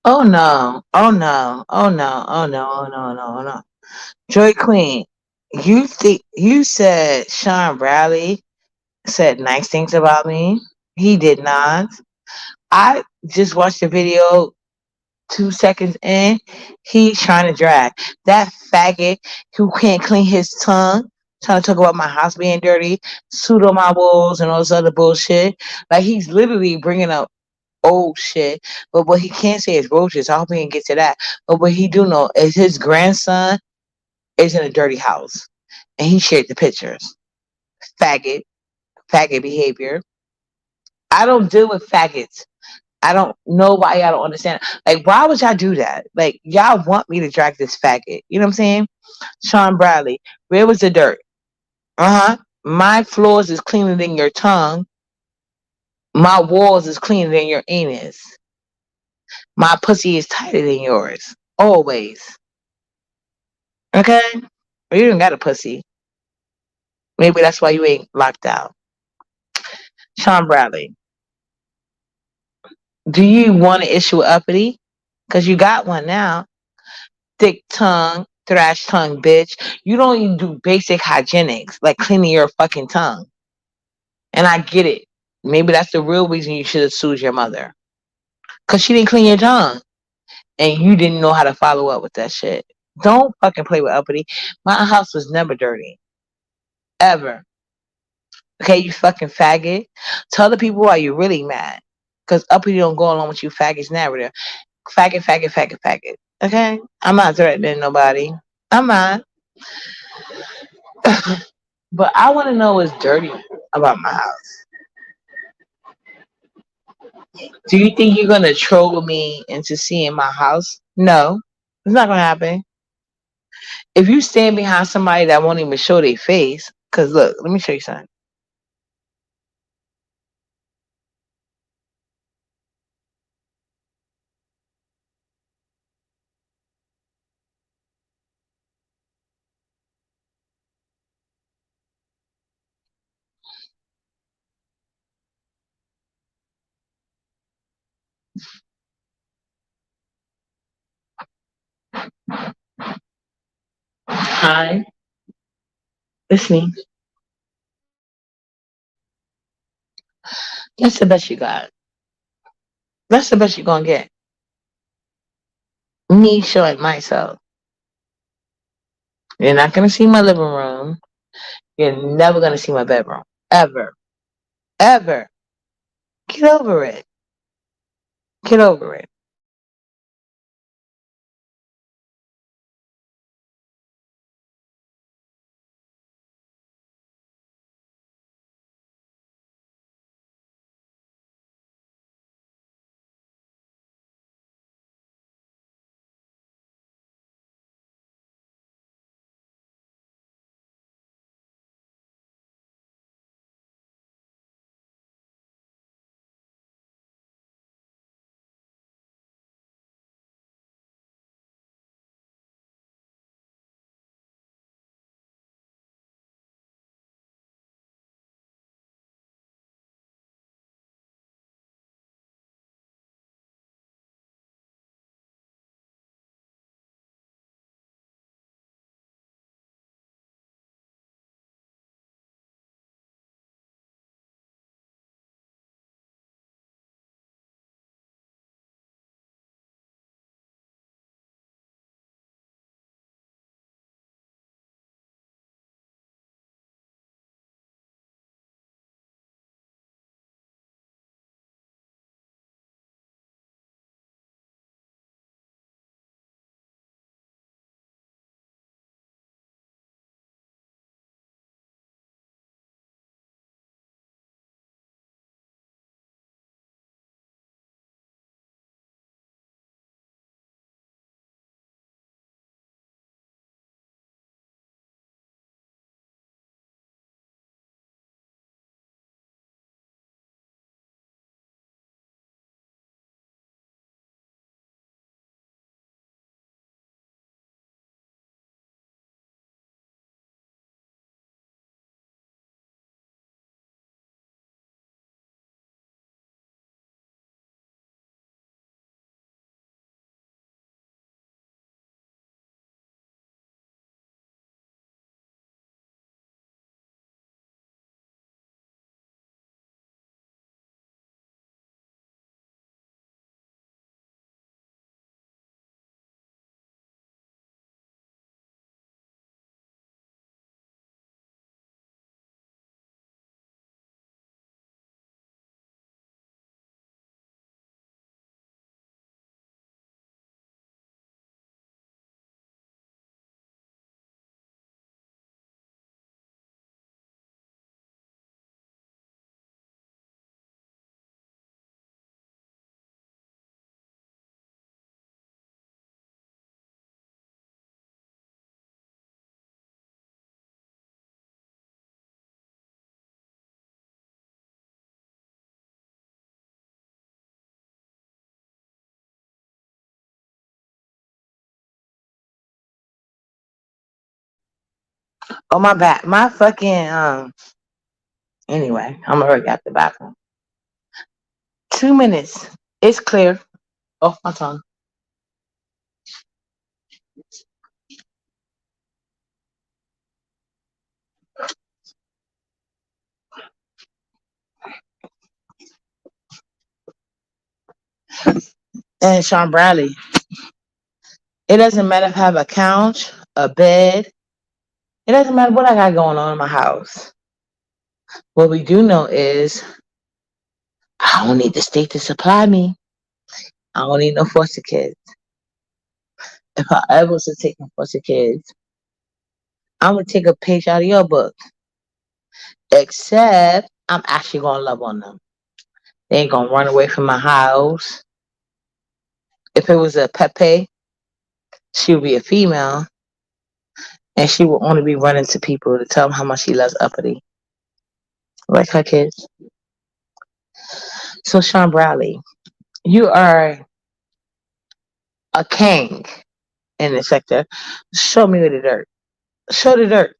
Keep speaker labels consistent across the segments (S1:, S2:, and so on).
S1: Oh no. Oh no. Oh no. Oh no. Oh no. No. Oh no. Joy Queen, you said Shawn Bradley said nice things about me? He did not. I just watched the video 2 seconds in. He's trying to drag that faggot who can't clean his tongue. Trying to talk about my house being dirty, pseudo my walls, and all this other bullshit. Like he's literally bringing up old shit. But what he can't say is roaches. I hope he can get to that. But what he do know is his grandson is in a dirty house, and he shared the pictures. Faggot, faggot behavior. I don't deal with faggots. I don't know why y'all don't understand. Like, why would y'all do that? Like, y'all want me to drag this faggot. You know what I'm saying? Shawn Bradley, where was the dirt? Uh huh. My floors is cleaner than your tongue. My walls is cleaner than your anus. My pussy is tighter than yours. Always. Okay? Well, you don't got a pussy. Maybe that's why you ain't locked out. Shawn Bradley, do you want to issue uppity? Because you got one now. Thick tongue, thrash tongue, bitch. You don't even do basic hygienics, like cleaning your fucking tongue. And I get it. Maybe that's the real reason you should have sued your mother. Because she didn't clean your tongue. And you didn't know how to follow up with that shit. Don't fucking play with uppity. My house was never dirty. Ever. Okay, you fucking faggot. Tell the people why you're really mad. Because uppity don't go along with you faggots narrative. Faggot, faggot, faggot, faggot. Okay? I'm not threatening nobody. I'm not. But I want to know what's dirty about my house. Do you think you're gonna troll me into seeing my house? No, it's not gonna happen. If you stand behind somebody that won't even show their face, cause look, let me show you something. Hi, listening. That's the best you got. That's the best you're gonna get. Me showing myself. You're not gonna see my living room. You're never gonna see my bedroom. Ever. Ever. Get over it. Get over it. Oh my bad. My fucking anyway, I'm already at the bathroom. 2 minutes. It's clear. Off my tongue. And Shawn Bradley. It doesn't matter if I have a couch, a bed. It doesn't matter what I got going on in my house. What we do know is I don't need the state to supply me. I don't need no foster kids. If I ever was to take my foster kids, I'm gonna take a page out of your book. Except I'm actually gonna love on them. They ain't gonna run away from my house. If it was a Pepe, she would be a female, and she would only be running to people to tell them how much she loves uppity, like her kids. So Sean Bradley, you are a king in the sector. Show me the dirt. Show the dirt.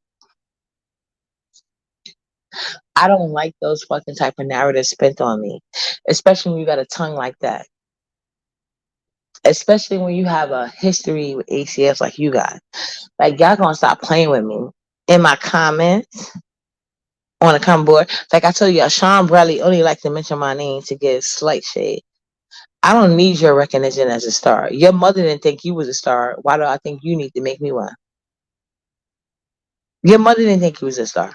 S1: I don't like those fucking type of narratives spent on me, especially when you got a tongue like that. Especially when you have a history with ACS like you got. Like y'all gonna stop playing with me. In my comments on the comment board, like I told you, Sean Bradley only like to mention my name to get slight shade. I don't need your recognition as a star. Your mother didn't think you was a star. Why do I think you need to make me one? Your mother didn't think you was a star.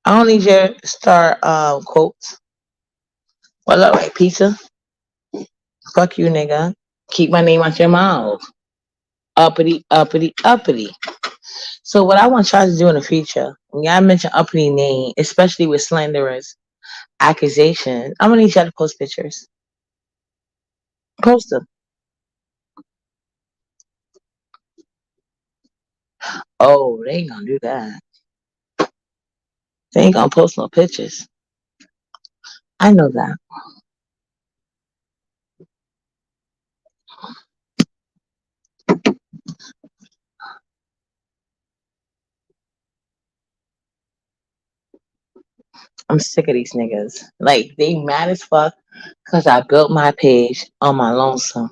S1: I don't need your star quotes. Well, all right, pizza. Fuck you, nigga. Keep my name out your mouth. Uppity, uppity, uppity. So what I want y'all to do in the future, when y'all mention uppity name, especially with slanderous accusations, I'm gonna need y'all to post pictures. Post them. Oh, they ain't gonna do that. They ain't gonna post no pictures. I know that. I'm sick of these niggas. Like they mad as fuck because I built my page on my lonesome.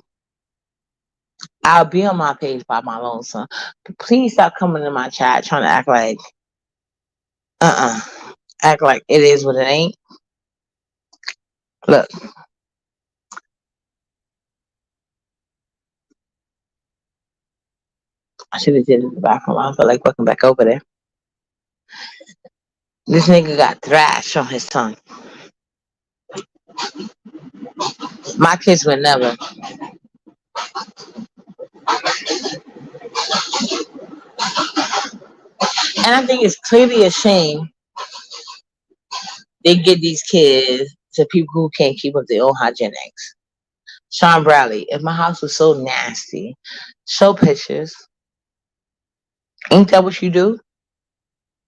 S1: I'll be on my page by my lonesome. But please stop coming to my chat trying to act like act like it is what it ain't. Look, I should have did it in the bathroom. I feel like fucking back over there. This nigga got thrash on his tongue. My kids would never. And I think it's clearly a shame they give these kids to people who can't keep up their own hygienics. Sean Bradley, if my house was so nasty, show pictures. Ain't that what you do?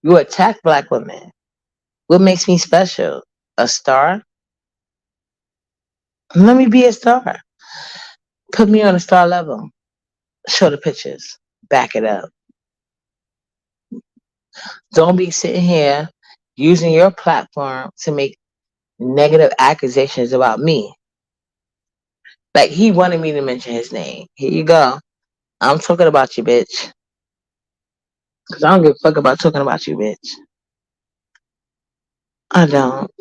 S1: You attack black women. What makes me special? A star? Let me be a star. Put me on a star level. Show the pictures. Back it up. Don't be sitting here using your platform to make negative accusations about me. Like he wanted me to mention his name. Here you go. I'm talking about you, bitch. Cause I don't give a fuck about talking about you, bitch. I don't.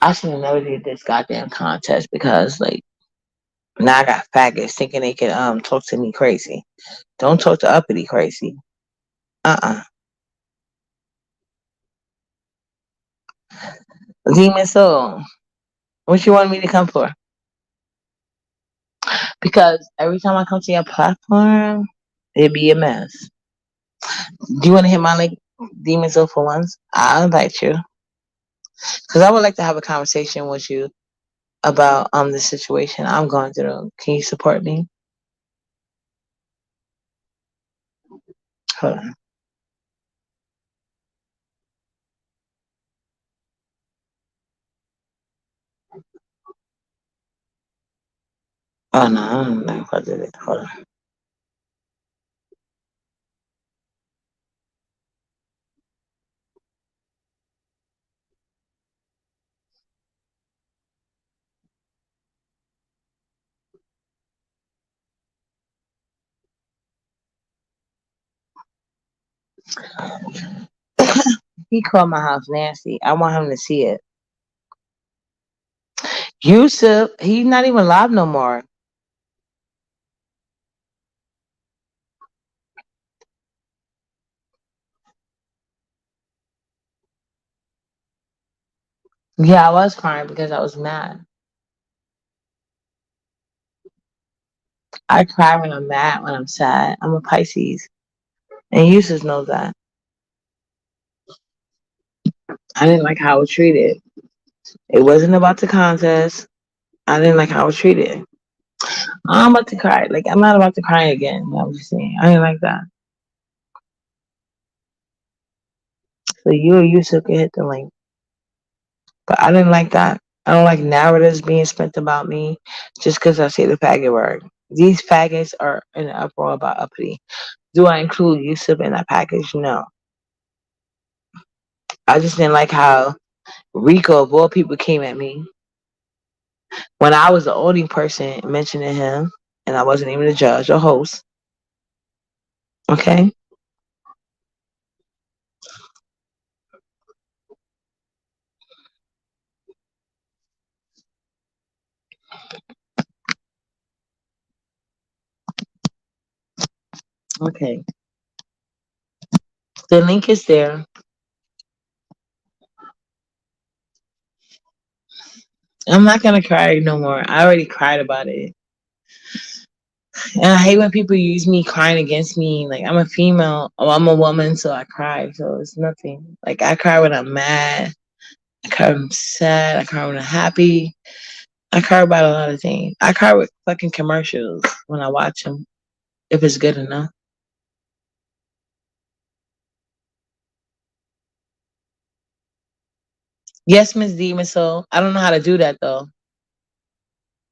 S1: I should have never did this goddamn contest because like now I got faggots thinking they can talk to me crazy. Don't talk to uppity crazy. Uh. Demon soul. What you want me to come for? Because every time I come to your platform, it'd be a mess. Do you want to hit my like demon soul for once? I'll invite you. Because I would like to have a conversation with you about the situation I'm going through. Can you support me? Hold on. Oh no, I don't know if I did it. Hold on. He called my house nasty. I want him to see it. Yusuf, he's not even live no more. Yeah, I was crying because I was mad. I cry when I'm mad, when I'm sad. I'm a Pisces. And Yusuf knows that. I didn't like how I was treated. It wasn't about the contest. I didn't like how I was treated. I'm about to cry. Like, I'm not about to cry again. I'm just saying. I didn't like that. So you or Yusuf can hit the link. But I didn't like that. I don't like narratives being spent about me just because I say the faggot word. These faggots are in an uproar about uppity. Do I include Yusuf in that package? No. I just didn't like how Rico, of all people, came at me when I was the only person mentioning him, and I wasn't even a judge or host. Okay? Okay. The link is there. I'm not gonna cry no more. I already cried about it. And I hate when people use me crying against me. Like, I'm a female, or I'm a woman, so I cry. So it's nothing. Like, I cry when I'm mad. I cry when I'm sad. I cry when I'm happy. I cry about a lot of things. I cry with fucking commercials when I watch them, if it's good enough. Yes, Miss Demon Soul. I don't know how to do that, though.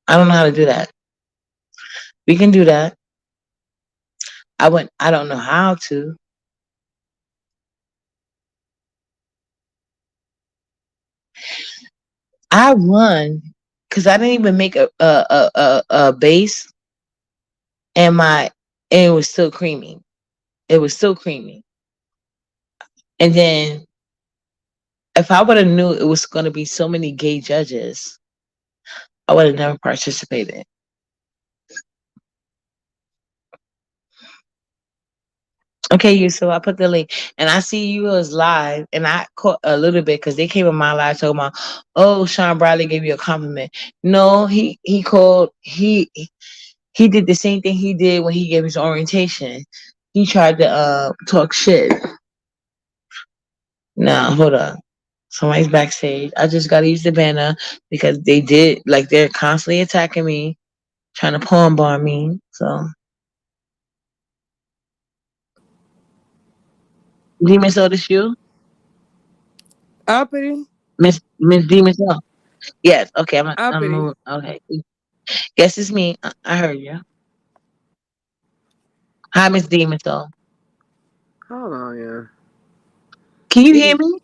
S1: I don't know how to do that. We can do that. I don't know how to. I won because I didn't even make a base, and it was still creamy. It was still creamy. And then if I would have knew it was going to be so many gay judges, I would have never participated. Okay, you. So I put the link, and I see you was live, and I caught a little bit because they came in my live talking about, "Oh, Shawn Bradley gave you a compliment." No, he called he did the same thing he did when he gave his orientation. He tried to talk shit. Now hold on. Somebody's backstage. I just gotta use the banner because they're constantly attacking me, trying to palm bomb me. So Demon Soul, this you?
S2: Uppity,
S1: Miss Demon Soul. Yes, okay,
S2: uppity.
S1: okay. Yes, it's me. I heard you. Hi, Miss Demon Soul.
S2: Hold on, yeah.
S1: Can you hear
S2: It,
S1: me?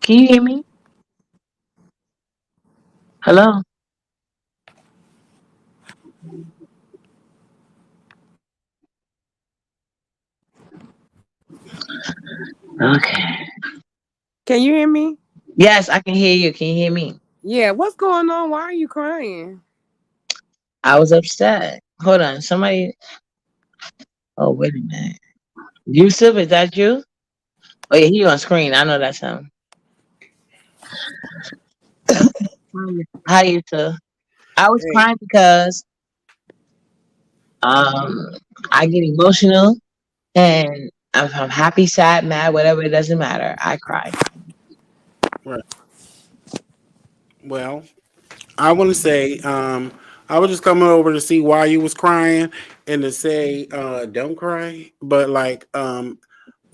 S1: Can you hear me? Hello? Okay.
S2: can you hear me?
S1: Yes, I can hear you. Can you hear me?
S2: Yeah, what's going on? Why are you crying?
S1: I was upset. Hold on. Somebody. Oh, wait a minute. Yusuf, is that you? Oh, yeah, he on screen. I know that's him. Hi, Yusuf. I was
S2: Hey,
S1: crying because um I get emotional and if I'm happy, sad, mad, whatever, it doesn't matter. I cry.
S3: Right. Well, I want to say, I was just coming over to see why you was crying and to say, don't cry. But like,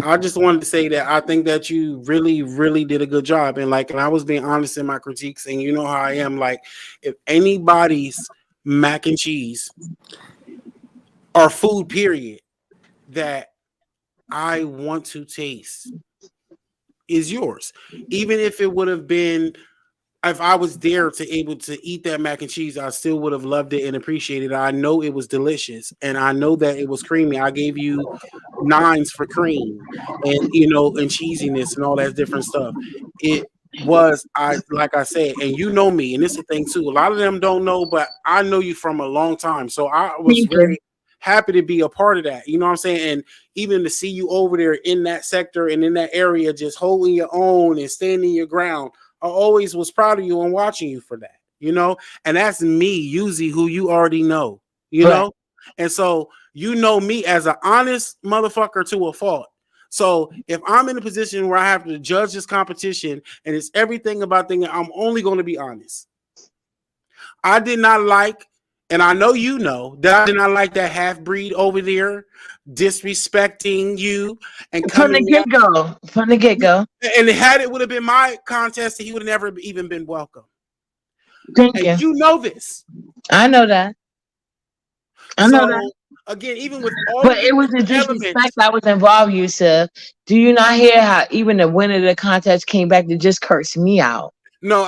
S3: I just wanted to say that I think that you really, really did a good job. And I was being honest in my critiques, and you know how I am. Like, if anybody's mac and cheese or food, period, that I want to taste is yours. Even if it would have been, if I was there to able to eat that mac and cheese, I still would have loved it and appreciated it. I know it was delicious, and I know that it was creamy. I gave you nines for cream, and and cheesiness and all that different stuff. It was, I like I said, and you know me, and this is the thing too. A lot of them don't know, but I know you from a long time, so I was
S1: Thank you.
S3: very happy to be a part of that. You know what I'm saying? And even to see you over there in that sector and in that area, just holding your own and standing your ground. I always was proud of you and watching you for that, and that's me, usually who you already know,
S1: Right.
S3: and so you know me as an honest motherfucker to a fault. So if I'm in a position where I have to judge this competition and it's everything about things, I'm only going to be honest. I did not like, and I know you know that I did not like that half breed over there disrespecting you and
S1: From the
S3: coming
S1: get
S3: out.
S1: go. From the get go.
S3: And had it would have been my contest, he would have never even been welcome.
S1: Thank
S3: And
S1: you.
S3: you know this.
S1: I know that. I know that.
S3: So again, even with all
S1: But
S3: of the
S1: it was the
S3: different
S1: disrespect
S3: elements,
S1: that was involved, Yusuf. Do you not hear how even the winner of the contest came back to just curse me out?
S3: no,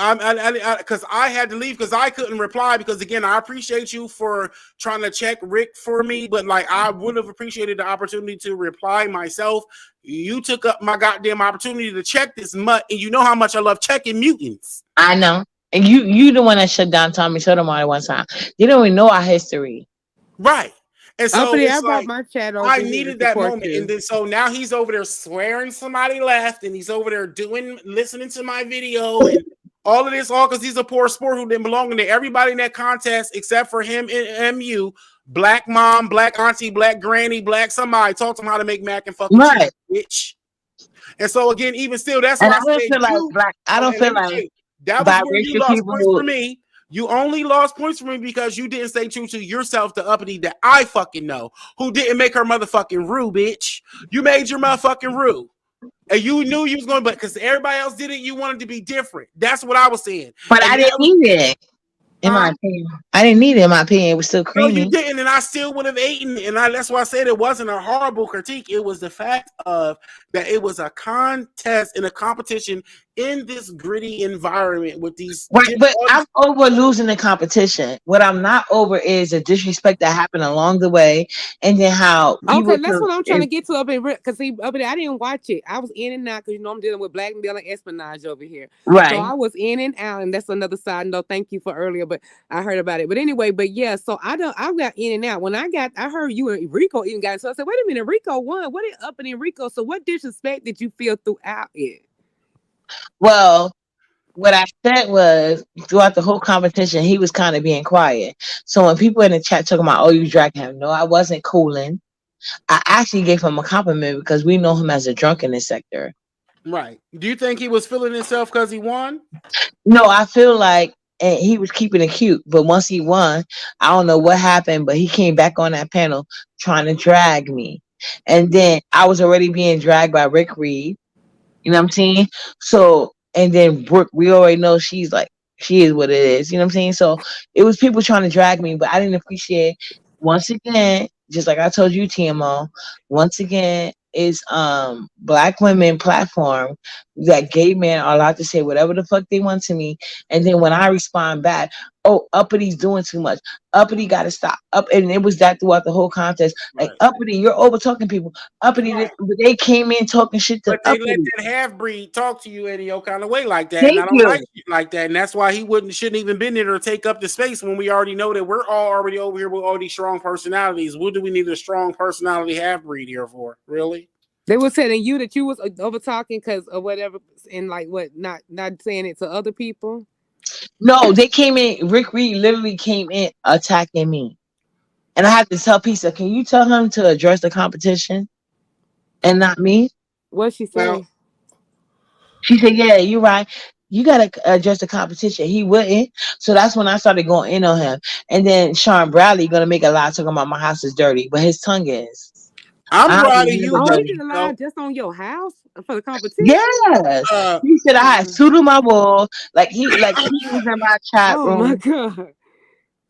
S3: because I had to leave because I couldn't reply because again, I appreciate you for trying to check Rick for me, but like I would have appreciated the opportunity to reply myself. You took up my goddamn opportunity to check this mutt, and you know how much I love checking mutants.
S1: I know. And you the one that shut down Tommy Sotomayor one time. You don't even know our history.
S3: Right. And so
S2: Uppity, I
S3: it's
S2: brought
S3: like
S2: my chat over
S3: I
S2: here to
S3: needed that
S2: support
S3: moment. And
S2: you.
S3: then so now he's over there swearing somebody left and he's over there listening to my video and all of this, all because he's a poor sport who didn't belong to everybody in that contest except for him and MU. Black mom, black auntie, black granny, black somebody taught him how to make mac and fucking cheese,
S1: Right.
S3: bitch. And so again, even still, that's
S1: And
S3: why I
S1: I don't
S3: said
S1: feel like
S3: you.
S1: black. I
S3: Oh,
S1: don't
S3: and
S1: feel
S3: let me
S1: like
S3: tell you, that was where you
S1: biracial
S3: lost
S1: people
S3: points
S1: who
S3: for me. You only lost points for me because you didn't stay true to yourself, the uppity that I fucking know, who didn't make her motherfucking rue, bitch. You made your motherfucking rue. And you knew you was going to, but because everybody else did it, you wanted to be different. That's what I was saying.
S1: but
S3: And
S1: I
S3: that
S1: didn't
S3: was,
S1: need it, in my
S3: huh?
S1: opinion. I didn't need it in my opinion. It was still
S3: No, you
S1: creamy.
S3: didn't, and I still would have eaten. And that's why I said it wasn't a horrible critique. It was the fact of that it was a contest and a competition in this gritty environment with these
S1: Right, but
S3: all
S1: I'm
S3: these
S1: over losing the competition. What I'm not over is the disrespect that happened along the way, and then how
S2: Okay,
S1: people
S2: that's
S1: feel.
S2: what I'm trying to get to up in because see up there, I didn't watch it. I was in and out because I'm dealing with blackmail and espionage over here. So
S1: Right.
S2: I was in and out, and that's another side note. Thank you for earlier, but I heard about it. But anyway, but yeah, so I got in and out. When I heard you and Rico even got it. So I said, wait a minute, Rico won. What is up in Rico? So what disrespect did you feel throughout it?
S1: Well, what I said was throughout the whole competition, he was kind of being quiet. So when people in the chat talking about, "Oh, you dragged him," no, I wasn't cooling. I actually gave him a compliment because we know him as a drunk in this sector.
S3: right. Do you think he was feeling himself because he won?
S1: No, I feel like he was keeping it cute, but once he won, I don't know what happened, but he came back on that panel trying to drag me. And then I was already being dragged by Rick Reed. You know what I'm saying? So, and then Brooke, we already know she's like, she is what it is. You know what I'm saying? So it was people trying to drag me, but I didn't appreciate, once again, just like I told you, TMO, once again, is black women platform that gay men are allowed to say whatever the fuck they want to me. And then when I respond back, oh, Uppity's doing too much. Uppity gotta stop. Up, and it was that throughout the whole contest. Like,
S3: Right.
S1: Uppity, you're over talking people. Uppity,
S3: Right.
S1: but they came in talking shit to
S3: But they let
S1: Uppity.
S3: that half breed talk to you any old kind of way like that, and I
S1: Thank
S3: don't like
S1: you.
S3: shit like that, and that's why he shouldn't even been there to take up the space when we already know that we're all already over here with all these strong personalities. What do we need a strong personality half breed here for? Really?
S2: They were telling you that you was over talking because of whatever, and like what, not saying it to other people.
S1: No, they came in. Rick Reed literally came in attacking me. And I had to tell Pisa, can you tell him to address the competition and not me?
S2: What she
S3: Well,
S2: say?
S1: She said, yeah, you're right. You got to address the competition. He wouldn't. So that's when I started going in on him. And then Shawn Bradley going to make a lot talking about my house is dirty, but his tongue is.
S3: I'm
S1: I
S3: proud
S1: would
S3: of you
S2: Oh,
S1: never
S3: though.
S2: he
S1: done
S2: did
S1: it.
S2: a
S3: So,
S2: live just on your house for the competition.
S1: Yes.
S3: uh,
S1: He said I had
S2: Uh,
S1: suit on my wall. Like he was in my chat
S2: oh my
S1: room.
S2: god.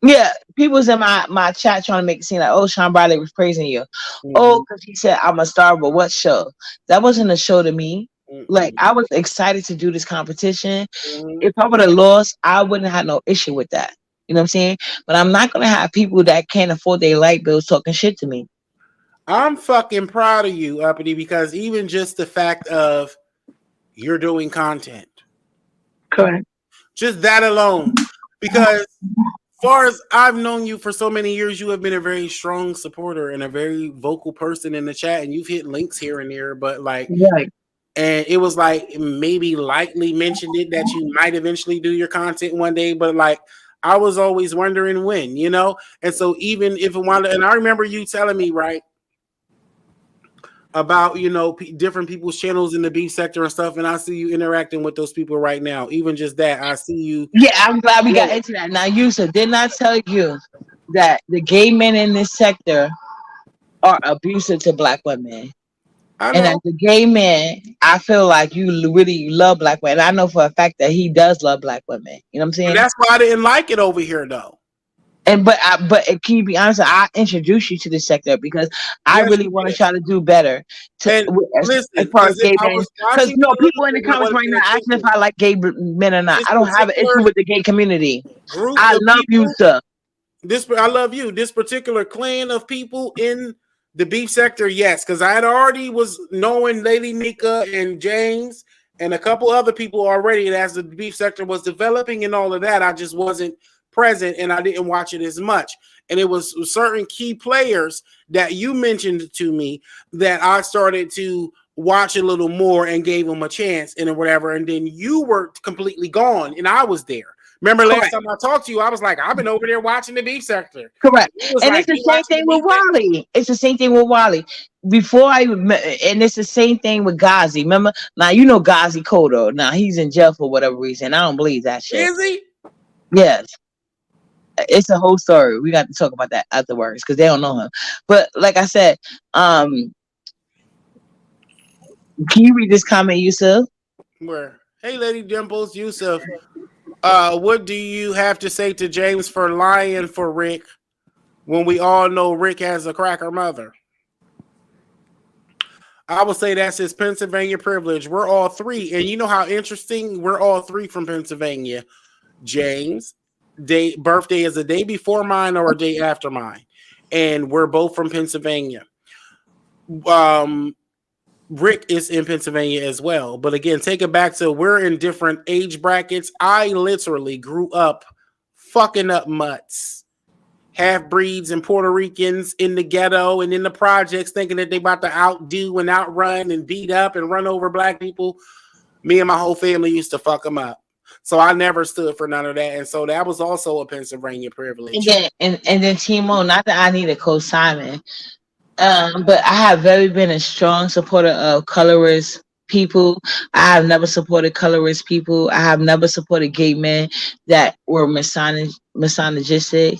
S1: Yeah, people was in my chat trying to make it seem like, oh, Shawn Bradley was praising you. Oh,
S3: mhm,
S1: because he said I'm a star, but what show? That wasn't a show to me. Like
S3: mhm,
S1: I was excited to do this competition.
S3: mhm.
S1: If I would have lost, I wouldn't have no issue with that. You know what I'm saying? But I'm not gonna have people that can't afford their light bills talking shit to me.
S3: I'm fucking proud of you, Uppity, because even just the fact of you're doing content,
S1: Correct.
S3: just that alone, because far as I've known you for so many years, you have been a very strong supporter and a very vocal person in the chat, and you've hit links here and there, but like,
S1: Right.
S3: and it was like maybe lightly mentioned it that you might eventually do your content one day, but like I was always wondering when, you know. And so even if it wanted, and I remember you telling me right about different people's channels in the beef sector and stuff, and I see you interacting with those people right now. Even just that, I see you.
S1: Yeah, I'm glad we got
S3: Well,
S1: into that. Now, Yusuf, didn't I tell you that the gay men in this sector are abusive to black women?
S3: I
S1: And as
S3: know,
S1: a gay man, I feel like you really love black women. I know for a fact that he does love black women. You know what I'm
S3: and
S1: saying?
S3: that's why I didn't like it over here, though.
S1: And but can you be honest? I introduced you to this sector because I
S3: Yes,
S1: really
S3: you
S1: want to
S3: did.
S1: try to do better
S3: And
S1: as
S3: listen,
S1: far as
S3: because if
S1: gay
S3: I
S1: men.
S3: was
S1: Because
S3: watching
S1: you
S3: you
S1: know,
S3: a little
S1: people in the
S3: bit, I would
S1: comments
S3: have
S1: right now
S3: said,
S1: asking if
S3: listen,
S1: I like gay men or not.
S3: this
S1: I don't have an issue
S3: particular
S1: with the gay community.
S3: group
S1: I
S3: of
S1: love you,
S3: people,
S1: sir.
S3: this I love you. This particular clan of people in the beef sector, yes, because I had already was knowing Lady Nika and James and a couple other people already. And as the beef sector was developing and all of that, I just wasn't present and I didn't watch it as much. And it was certain key players that you mentioned to me that I started to watch a little more and gave them a chance and whatever. And then you were completely gone and I was there. Remember last
S1: Correct.
S3: time I talked to you, I was like, I've been over there watching the beef sector.
S1: Correct.
S3: He was
S1: And it's
S3: like,
S1: the
S3: you
S1: same
S3: watching
S1: thing
S3: the
S1: with
S3: beef sector?
S1: Wally. It's the same thing with Wally. And it's the same thing with Ghazi. Remember? Now, you know Ghazi Kodo. Now, he's in jail for whatever reason. I don't believe that shit.
S3: Is he?
S1: Yes. It's a whole story. We got to talk about that afterwards because they don't know him. But like I said, can you read this comment, Yusuf?
S3: Where? Hey, Lady Dimples, Yusuf. What do you have to say to James for lying for Rick when we all know Rick has a cracker mother? I would say that's his Pennsylvania privilege. We're all three, and you know how interesting? We're all three from Pennsylvania. James, birthday is a day before mine or a day after mine, and we're both from Pennsylvania. Um, Rick is in Pennsylvania as well. But again, take it back to we're in different age brackets. I literally grew up fucking up mutts, half breeds and Puerto Ricans in the ghetto and in the projects, thinking that they about to outdo and outrun and beat up and run over black people. Me and my whole family used to fuck them up. So I never stood for none of that. And so that was also a Pennsylvania
S1: And
S3: privilege.
S1: then Timo, not that I need a co-Simon, but I have very been a strong supporter of colorist people. I have never supported colorist people. I have never supported gay men that were misogynistic.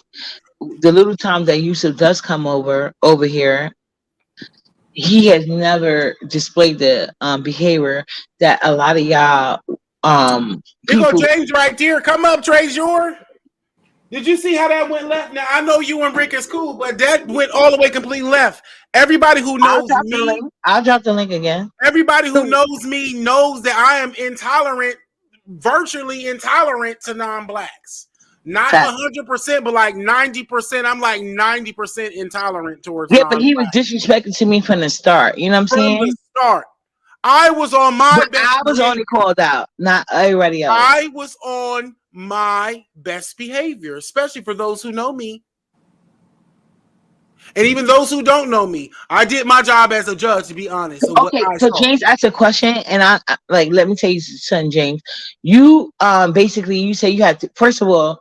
S1: The little times that Yusuf does come over here, he has never displayed the behavior that a lot of y'all
S3: Here go
S1: people.
S3: James right there. Come up, Trezor. Did you see how that went left? Now I know you and Rick is cool, but that went all the way completely left. Everybody who
S1: I'll
S3: knows
S1: drop the
S3: me,
S1: link. I'll drop the link again.
S3: everybody who
S2: So
S3: knows me knows that I am intolerant, virtually intolerant to non-blacks. Not
S1: Fact.
S3: 100%, but like 90%. I'm like 90% intolerant towards
S1: Yeah, but he was
S3: non-blacks
S1: disrespecting to me from the start. You know what I'm
S3: from the
S1: saying?
S3: start. I was on my
S1: But
S3: best
S1: I was only
S3: behavior.
S1: called out, not everybody else.
S3: I was on my best behavior, especially for those who know me. And even those who don't know me, I did my job as a judge, to be honest, of what
S1: Okay,
S3: I
S1: so
S3: saw.
S1: James asked a question, and like let me tell you something, James. You basically you say you had to, first of all,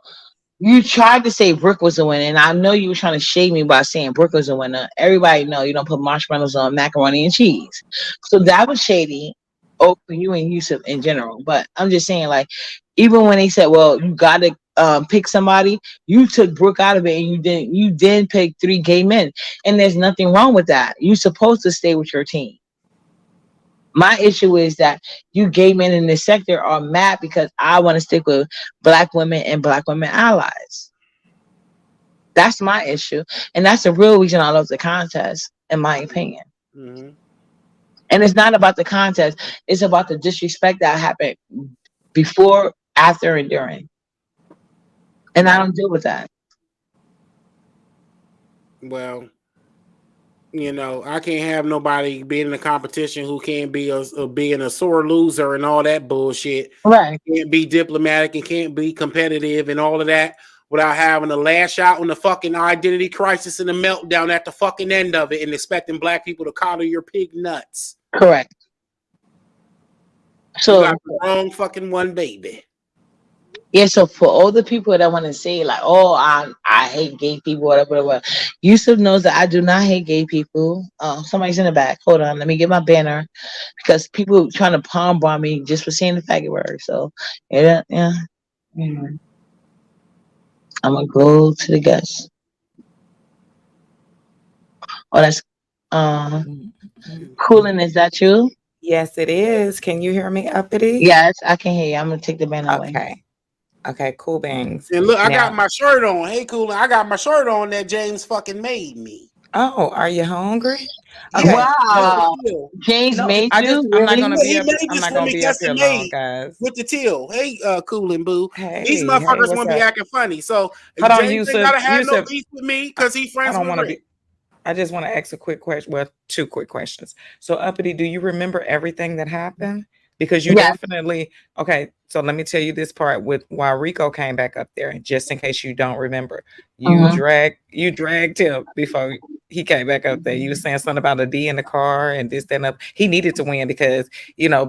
S1: you tried to say Brooke was a winner, and I know you were trying to shade me by saying Brooke was a winner. Everybody know you don't put marshmallows on macaroni and cheese, so that was shady. Oh, for you and Yusuf in general, but I'm just saying, like, even when they said, "Well, you gotta pick somebody, you took Brooke out of it, and you didn't pick 3 gay men, and there's nothing wrong with that. You're supposed to stay with your team. My issue is that you gay men in this sector are mad because I want to stick with black women and black women allies. That's my issue, and that's the real reason I love the contest, in my opinion.
S3: Mm-hmm.
S1: And it's not about the contest; it's about the disrespect that happened before, after, and during. And I
S2: Right.
S1: don't deal with that.
S3: Well, I can't have nobody being in a competition who can't be being a sore loser and all that bullshit.
S1: Right.
S3: Can't be diplomatic and can't be competitive and all of that without having to lash out on the fucking identity crisis and the meltdown at the fucking end of it and expecting black people to coddle your pig nuts.
S1: Correct.
S3: You got
S1: So
S3: the wrong fucking one, baby.
S1: yeah, so for all the people that want to say like, "Oh, I hate gay people," whatever, whatever, Yusuf knows that I do not hate gay people. Somebody's in the back. Hold on, let me get my banner because people trying to palm bomb me just for saying the faggot word. So yeah, yeah. Mhm. I'm gonna go to the guest. Oh, that's
S4: Mm, mm, mm.
S1: Coolin. Is that you?
S4: Yes, it is. Can you hear me, uppity?
S1: Yes, I can hear you. I'm gonna take the banner away.
S4: Okay. Okay, cool beans.
S3: And look, I got
S4: Now,
S3: my shirt on. Hey, cool. I got my shirt on that James fucking made me.
S4: oh, are you hungry? Okay.
S3: Yeah, with
S4: Look,
S3: the
S1: Wow,
S3: teal.
S1: James
S4: no,
S1: made
S4: I
S1: you
S4: just I'm not
S1: really?
S4: gonna
S3: Yeah,
S4: be
S3: he
S4: up
S3: made
S4: I'm
S3: this
S4: not
S3: for
S4: gonna
S3: me,
S4: be up here
S3: custom
S4: long,
S3: made
S4: guys.
S3: with the teal. Hey, cool and boo. These
S4: Hey,
S3: motherfuckers
S4: what's
S3: want to be
S4: up?
S3: acting funny. So
S4: Hold on,
S3: James ain't
S4: Yusuf.
S3: gotta have no
S4: Yusuf,
S3: beef with me
S4: I,
S3: because he's
S4: I
S3: friends
S4: don't
S3: with
S4: want to
S3: Rick.
S4: be I just want to ask a quick question. Well, two quick questions. So, Uppity, do you remember everything that happened? Because you
S1: Yes.
S4: definitely okay. So let me tell you this part with why Rico came back up there, just in case you don't remember.
S1: Hmm.
S4: You dragged him before he came back up there. You were saying something about a D in the car and this, that, and up. He needed to win because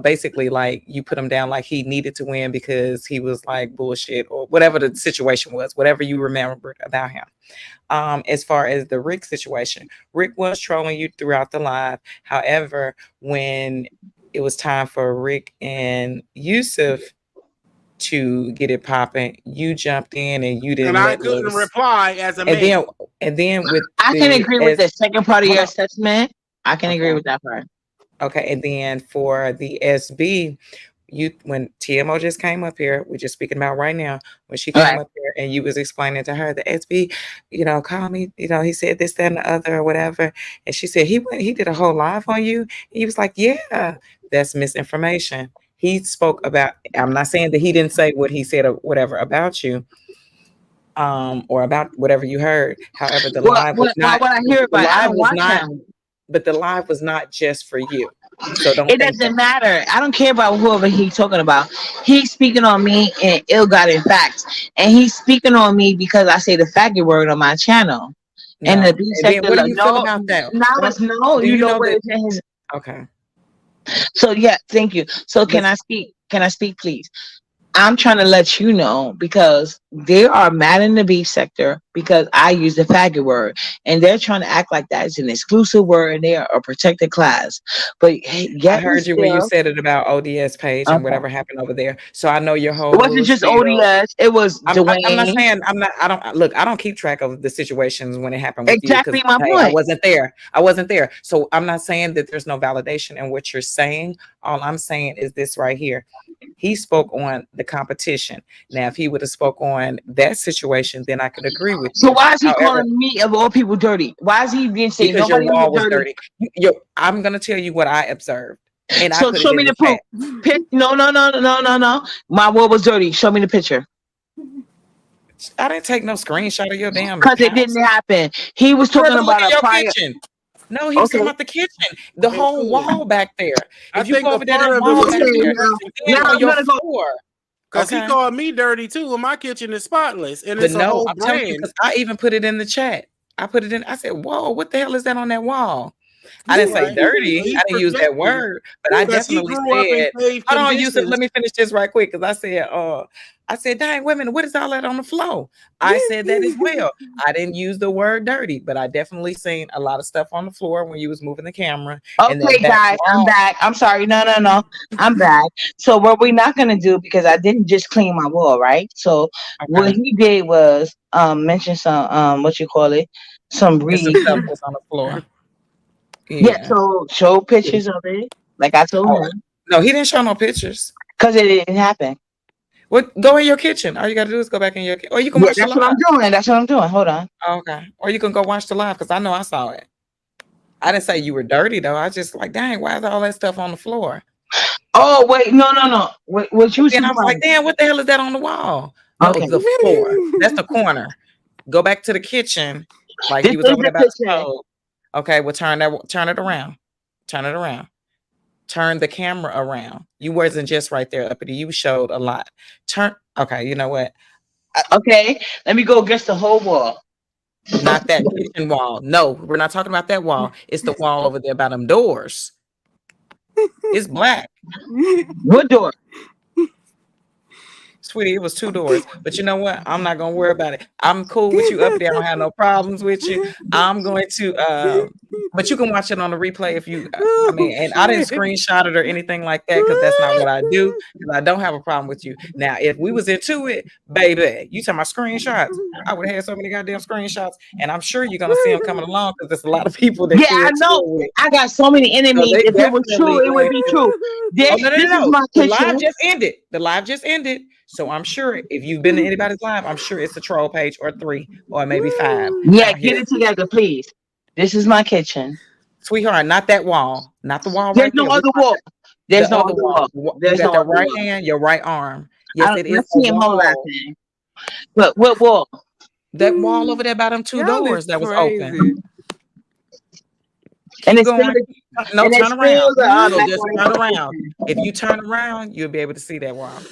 S4: basically like you put him down like he needed to win because he was like bullshit or whatever the situation was, whatever you remembered about him. As far as the Rick situation, Rick was trolling you throughout the live. However, when it was time for Rick and Yusuf to get it popping, you jumped in and you
S3: And
S4: didn't
S3: I
S4: let
S3: couldn't
S4: loose.
S3: reply as a
S4: And
S3: mate.
S4: then with
S1: I can
S4: the
S1: agree with
S4: as
S1: the second part of
S4: hold
S1: your
S4: on,
S1: assessment. I can agree
S4: okay.
S1: with that part.
S4: Okay, and then for the SB, you when TMO just came up here, we're just speaking about right now, when she
S1: All
S4: came
S1: right.
S4: up here and you was explaining to her the SB, call me, he said this, that, and the other or whatever. And she said he did a whole live on you. He was like, yeah, that's misinformation. He spoke about, I'm not saying that he didn't say what he said or whatever about you, or about whatever you heard. However, the
S1: Well,
S4: live was
S1: what,
S4: not
S1: what I hear
S4: the
S1: about it, I
S4: live
S1: don't
S4: was
S1: watch
S4: not
S1: him.
S4: but the live was not just for you. So don't
S1: It
S4: think that.
S1: doesn't matter. I don't care about whoever he's talking about. He's speaking on me and ill-gotten facts, and he's speaking on me because I say the faggot word on my channel. And the
S4: No.
S1: B
S4: And then
S1: sector,
S4: what do
S1: like,
S4: you feel
S1: no,
S4: about that?
S1: now
S4: Don't
S1: it's no.
S4: do
S1: You
S4: you
S1: know
S4: know
S1: what
S4: that
S1: it's in his.
S4: okay.
S1: So yeah, thank you. So can
S4: Let's
S1: I speak? Can I speak, please? I'm trying to let you know because they are mad in the beef sector because I use the faggot word, and they're trying to act like that is an exclusive word and they are a protected class. But hey,
S4: I
S1: yet and
S4: heard you when you
S1: still,
S4: said it about ODS page and
S1: okay.
S4: whatever happened over there. So I know your
S1: It
S4: whole
S1: wasn't
S4: little
S1: just
S4: spiel.
S1: ODS. It was
S4: I'm not
S1: Dwayne.
S4: saying I'm not I don't look, I don't keep track of the situations when it happened with you because
S1: Exactly my
S4: hey, I
S1: point.
S4: wasn't there. I wasn't there. So I'm not saying that there's no validation in what you're saying. All I'm saying is this right here. He spoke on the competition. Now, if he would have spoke on that situation, then I could agree with
S1: So
S4: you.
S1: why is he
S4: However,
S1: calling me of all people dirty? Why is he being saying
S4: because your
S1: nobody else is
S4: wall was
S1: dirty?
S4: dirty. I'm gonna tell you what I observed, and I
S1: So
S4: put it
S1: show
S4: in
S1: me
S4: the
S1: the proof.
S4: chat.
S1: No, no, no, no, no, no. My wall was dirty. Show me the picture.
S4: I didn't take no screenshot of your damn
S1: Because it
S4: house.
S1: didn't happen. He was
S4: Girl,
S1: talking
S4: go look
S1: about
S4: in
S1: a
S4: your
S1: prior.
S4: kitchen. No, he was talking
S1: Okay.
S4: about the kitchen, the
S3: Hey,
S4: whole
S3: cool.
S4: wall back there.
S3: I
S4: If you
S3: think
S4: go
S3: a
S4: over there,
S3: part
S4: that
S3: of it
S4: wall
S3: was
S4: back
S1: Okay.
S3: him
S4: there,
S3: reacting
S4: and
S1: Now
S3: to
S4: on
S1: I'm
S3: it
S4: your
S1: gonna go.
S4: floor.
S3: because he
S4: Okay.
S3: called me dirty too, and my kitchen is spotless, and
S4: But
S3: it's a
S4: no,
S3: whole
S4: I'm telling you,
S3: brand.
S4: because I even put it in the chat. I put it in, I said, whoa, what the hell is that on that wall? I didn't say
S3: Right.
S4: dirty.
S3: He's
S4: I didn't use that
S3: protected
S4: word, but I
S3: because he
S4: definitely
S3: grew up in
S4: said,
S3: safe
S4: hold on, Yusuf,
S3: conditions.
S4: let me finish this right quick. Because I said, dang, women, what is all that on the floor? I said that as well. I didn't use the word dirty, but I definitely seen a lot of stuff on the floor when you was moving the camera. And
S1: Okay,
S4: that
S1: guys, I'm
S4: wall.
S1: back. I'm sorry. No. I'm back. So what we're not gonna do, because I didn't just clean my wall, right? So what
S4: Okay.
S1: he did was mention some what you call it, some
S4: And some
S1: read.
S4: stuff was on the floor.
S1: Yeah,
S4: Yeah.
S1: so show pictures of it, like I told
S4: Oh,
S1: him,
S4: no, he didn't show no pictures.
S1: because it didn't happen.
S4: What? Go in your kitchen. All you got to do is go back in your kitchen. Or you can
S1: Yeah,
S4: watch the
S1: that's what
S4: live.
S1: I'm doing. That's what I'm doing. Hold on.
S4: Okay. Or you can go watch the live because I know I saw it. I didn't say you were dirty though. I just like, dang, why is all that stuff on the floor?
S1: Oh wait, no. What you was
S4: Then
S1: talking
S4: I was like,
S1: about?
S4: damn, what the hell is that on the wall? No,
S1: Okay,
S4: the floor. That's the corner. Go back to the kitchen. Like
S1: this
S4: he was
S1: is
S4: over
S1: the
S4: there by the
S1: kitchen.
S4: stove. Okay, well turn it around. Turn it around. Turn the camera around. You wasn't just right there, uppity. You showed a lot. Okay, you know what?
S1: Okay, let me go against the whole wall.
S4: Not that kitchen wall. No, we're not talking about that wall. It's the wall over there by them doors. It's black.
S1: What door?
S4: Sweetie, it was 2 doors. But you know what? I'm not gonna worry about it. I'm cool with you up there. I don't have no problems with you. I'm going to but you can watch it on the replay if you I mean, and I didn't screenshot it or anything like that because that's not what I do. Because I don't have a problem with you. Now, if we was into it, baby, you talking about screenshots. I would have had so many goddamn screenshots, and I'm sure you're gonna see them coming along because there's a lot of people that
S1: Yeah,
S4: you're
S1: I
S4: into
S1: know.
S4: it with.
S1: I got so many
S4: So
S1: enemies.
S4: they
S1: If it was true,
S4: definitely
S1: it would
S4: going
S1: be
S4: to.
S1: true.
S4: Oh
S1: This
S4: no, no,
S1: this
S4: no,
S1: is
S4: no.
S1: my
S4: The live
S1: kitchen.
S4: just ended. The live just ended. So I'm sure if you've been to anybody's live, I'm sure it's a troll page or 3 or maybe 5
S1: Yeah,
S4: out here.
S1: get it together, please. This is my kitchen.
S4: Sweetheart, not that wall. Not the wall
S1: There's
S4: right
S1: no
S4: there. We're
S1: other
S4: talking
S1: wall. There's
S4: the
S1: no
S4: other
S1: other
S4: wall.
S1: wall.
S4: You
S1: There's
S4: got
S1: no
S4: the
S1: other
S4: right
S1: wall.
S4: hand, your right arm. Yes,
S1: I
S4: it is
S1: let's
S4: a
S1: see him hold that
S4: wall.
S1: thing. But what wall?
S4: That wall over there by them 2
S2: Y'all is
S4: doors that was open.
S2: crazy.
S1: And
S4: Keep
S1: it's still
S4: going. No,
S1: and it's
S4: turn
S1: still
S4: around.
S1: the
S4: No, just turn
S1: macaroni
S4: around.
S1: kitchen.
S4: If you turn around, you'll be able to see that wall.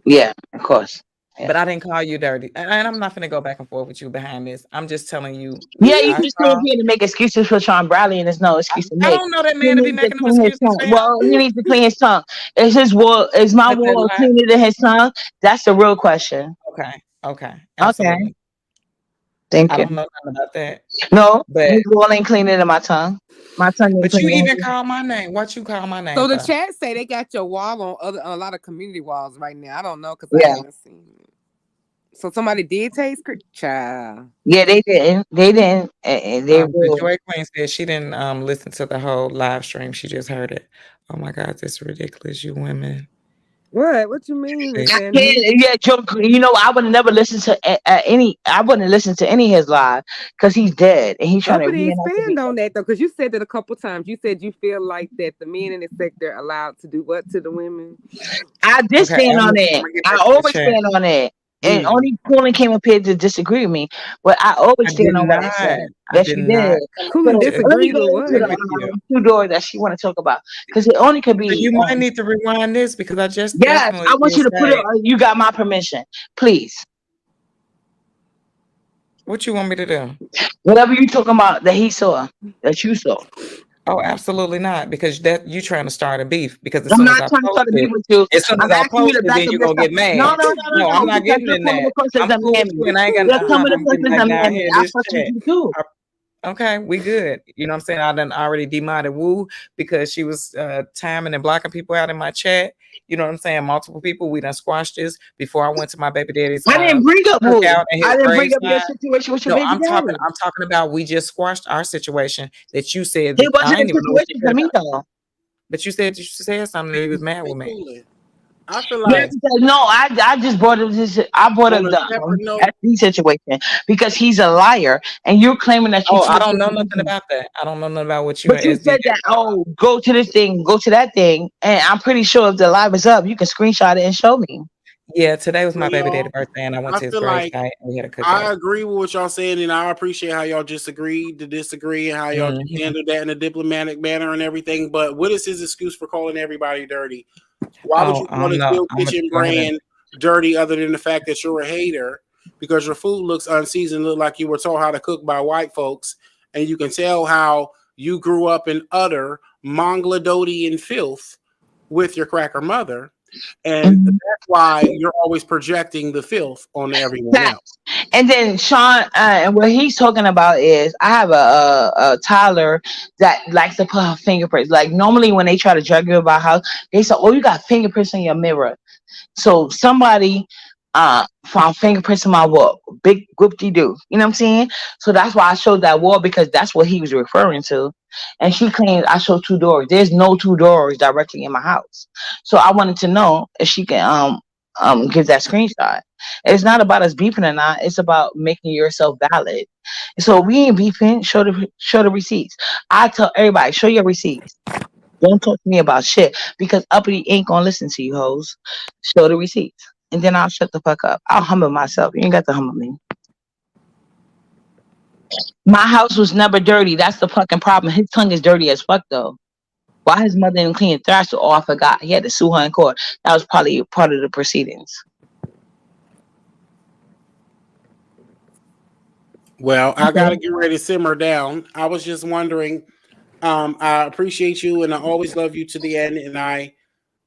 S1: Yeah, of course. Yeah.
S4: But I didn't call you dirty. And I'm not gonna go back and forth with you behind this. I'm just telling you,
S1: Yeah, you
S4: I
S1: just
S4: saw.
S1: came here to make excuses for Shawn Bradley, and there's no excuse to
S4: I
S1: make.
S4: don't know that
S1: He
S4: man to be
S1: needs to
S4: making them
S1: clean his
S4: excuses
S1: tongue.
S4: for him.
S1: Well, he needs to clean his tongue. Is his wall? Is my
S4: But that
S1: wall
S4: lie.
S1: cleaner than his tongue? That's the real question.
S4: Okay.
S1: Okay,
S4: Absolutely.
S1: thank
S4: I
S1: you.
S4: don't know nothing about that.
S1: No,
S4: But
S1: his wall ain't cleaner than my tongue. My tongue ain't
S4: you
S1: cleaner.
S4: even call my name. What you call my name
S2: So the
S4: for?
S2: chat say they got your wall on a lot of community walls right now. I don't know because I
S1: Yeah,
S2: haven't seen it. So somebody did taste child.
S1: yeah, they didn't. They didn't. They
S4: The
S1: will.
S4: Joy Queen said she didn't listen to the whole live stream. She just heard it. Oh my God, this is ridiculous, you women.
S2: What? What you mean, Miss
S1: I
S2: Annie?
S1: can't. Yeah, Joe. You know, I would have never listened to any. I wouldn't listen to any of his live because he's dead and he's trying to
S2: Uppity
S1: reenact the
S2: expand on that though, because you said that a couple times. You said you feel like that the men in the sector are allowed to do what to the women.
S1: I did
S4: Okay,
S1: stand on
S4: I'm
S1: it.
S4: gonna get
S1: I
S4: back to the
S1: always
S4: chat.
S1: stand on it. And
S4: Mm,
S1: only Coolin came up here to disagree with me, but I always
S4: I
S1: stand
S4: did
S1: on what I
S4: not.
S1: said.
S4: I
S1: Yes,
S4: did
S1: you did.
S4: not come up
S2: Coolin
S1: So
S4: here to
S1: let me
S2: disagreed
S1: go
S2: with
S1: into
S2: what?
S4: agree
S1: the
S4: with you.
S1: 2 doors that she want to talk about because it only could
S4: So
S1: be.
S4: you might need to rewind this because I just
S1: Yes,
S4: definitely
S1: I want
S4: did
S1: you to put it.
S4: say
S1: You got my permission, please.
S4: what you want me to do.
S1: Whatever you talking about that he saw, that you saw.
S4: Oh, absolutely not, because that you trying to start a beef. Because as
S1: I'm
S4: soon as
S1: not
S4: I
S1: trying to
S4: post
S1: start a beef
S4: it,
S1: with you.
S4: as soon as
S1: I'm
S4: I
S1: asking you
S4: post
S1: to
S4: it,
S1: back
S4: then
S1: up
S4: you're
S1: your
S4: gonna
S1: stuff.
S4: get
S1: No,
S4: mad.
S1: no, no, no,
S4: No, I'm
S1: no,
S4: not
S1: because
S4: getting
S1: you're
S4: in
S1: coming
S4: that.
S1: across as
S4: I'm
S1: a
S4: cool with
S1: mammy.
S4: you, and I ain't
S1: You're
S4: gonna.
S1: coming
S4: I'm
S1: across
S4: getting
S1: as a
S4: back down
S1: mammy.
S4: here in
S1: I
S4: this
S1: fuck with
S4: chat.
S1: you too.
S4: Okay, we good. You know what I'm saying? I done already demodded Woo because she was timing and blocking people out in my chat. You know what I'm saying? Multiple people. We done squashed this before I went to my baby daddy's
S1: I didn't bring up Woo.
S4: cookout and his
S1: I didn't bring up your
S4: graveside.
S1: situation with your
S4: No,
S1: baby daddy.
S4: I'm talking about we just squashed our situation that you said
S1: It
S4: that I
S1: wasn't a
S4: didn't even know what you
S1: situation
S4: said
S1: for me
S4: about.
S1: though.
S4: But you said something that you was mad
S3: Hey,
S4: with me.
S3: Coolin, I feel
S1: Yeah,
S3: like
S1: because no, I just brought up this. I brought
S3: on
S1: up
S3: a
S1: the
S3: separate note,
S1: SD situation because he's a liar, and you're claiming that you
S4: Oh, I
S1: told
S4: don't know nothing
S1: him.
S4: about that. I don't know nothing about what you
S1: But
S4: and
S1: you
S4: SD
S1: said
S4: got
S1: that,
S4: going on.
S1: oh, go to this thing, go to that thing, and I'm pretty sure if the live is up, you can screenshot it and show me.
S4: Yeah, today was
S3: well,
S4: my baby daddy
S3: y'all,
S4: birthday, and I went
S3: I
S4: to his
S3: feel like
S4: gravesite and we had a cookout.
S3: I agree with what y'all saying, and I appreciate how y'all just agreed to disagree and how y'all just
S4: Mhm.
S3: handled that in a diplomatic manner and everything. But what is his excuse for calling everybody dirty? Why would
S4: Oh,
S3: you call the
S4: no,
S3: Kill
S4: I'm gonna
S3: Kitchen
S4: go ahead and.
S3: brand dirty other than the fact that you're a hater because your food looks unseasoned, look like you were told how to cook by white folks, and you can tell how you grew up in utter Mongolodian filth with your cracker mother. And that's why you're always projecting the filth on everyone else.
S1: And then Sean, and what he's talking about is I have a toddler that likes to put her fingerprints. Like normally when they try to drag you about house, they say, "Oh, you got fingerprints in your mirror." So somebody found fingerprints in my wall. Big whoop-de doo. You know what I'm saying? So that's why I showed that wall because that's what he was referring to. And she claims I showed two doors. There's no two doors directly in my house. So I wanted to know if she can give that screenshot. It's not about us beefing or not. It's about making yourself valid. So we ain't beefing. Show the receipts. I tell everybody, show your receipts. Don't talk to me about shit because uppity ain't gonna listen to you hoes. Show the receipts. And then I'll shut the fuck up. I'll humble myself. You ain't got to humble me. My house was never dirty. That's the fucking problem. His tongue is dirty as fuck though. Why his mother didn't clean Thrasher? Oh, I forgot. He had to sue her in court. That was probably part of the proceedings.
S3: Well, I gotta get ready to simmer down. I was just wondering. I appreciate you, and I always love you to the end. And I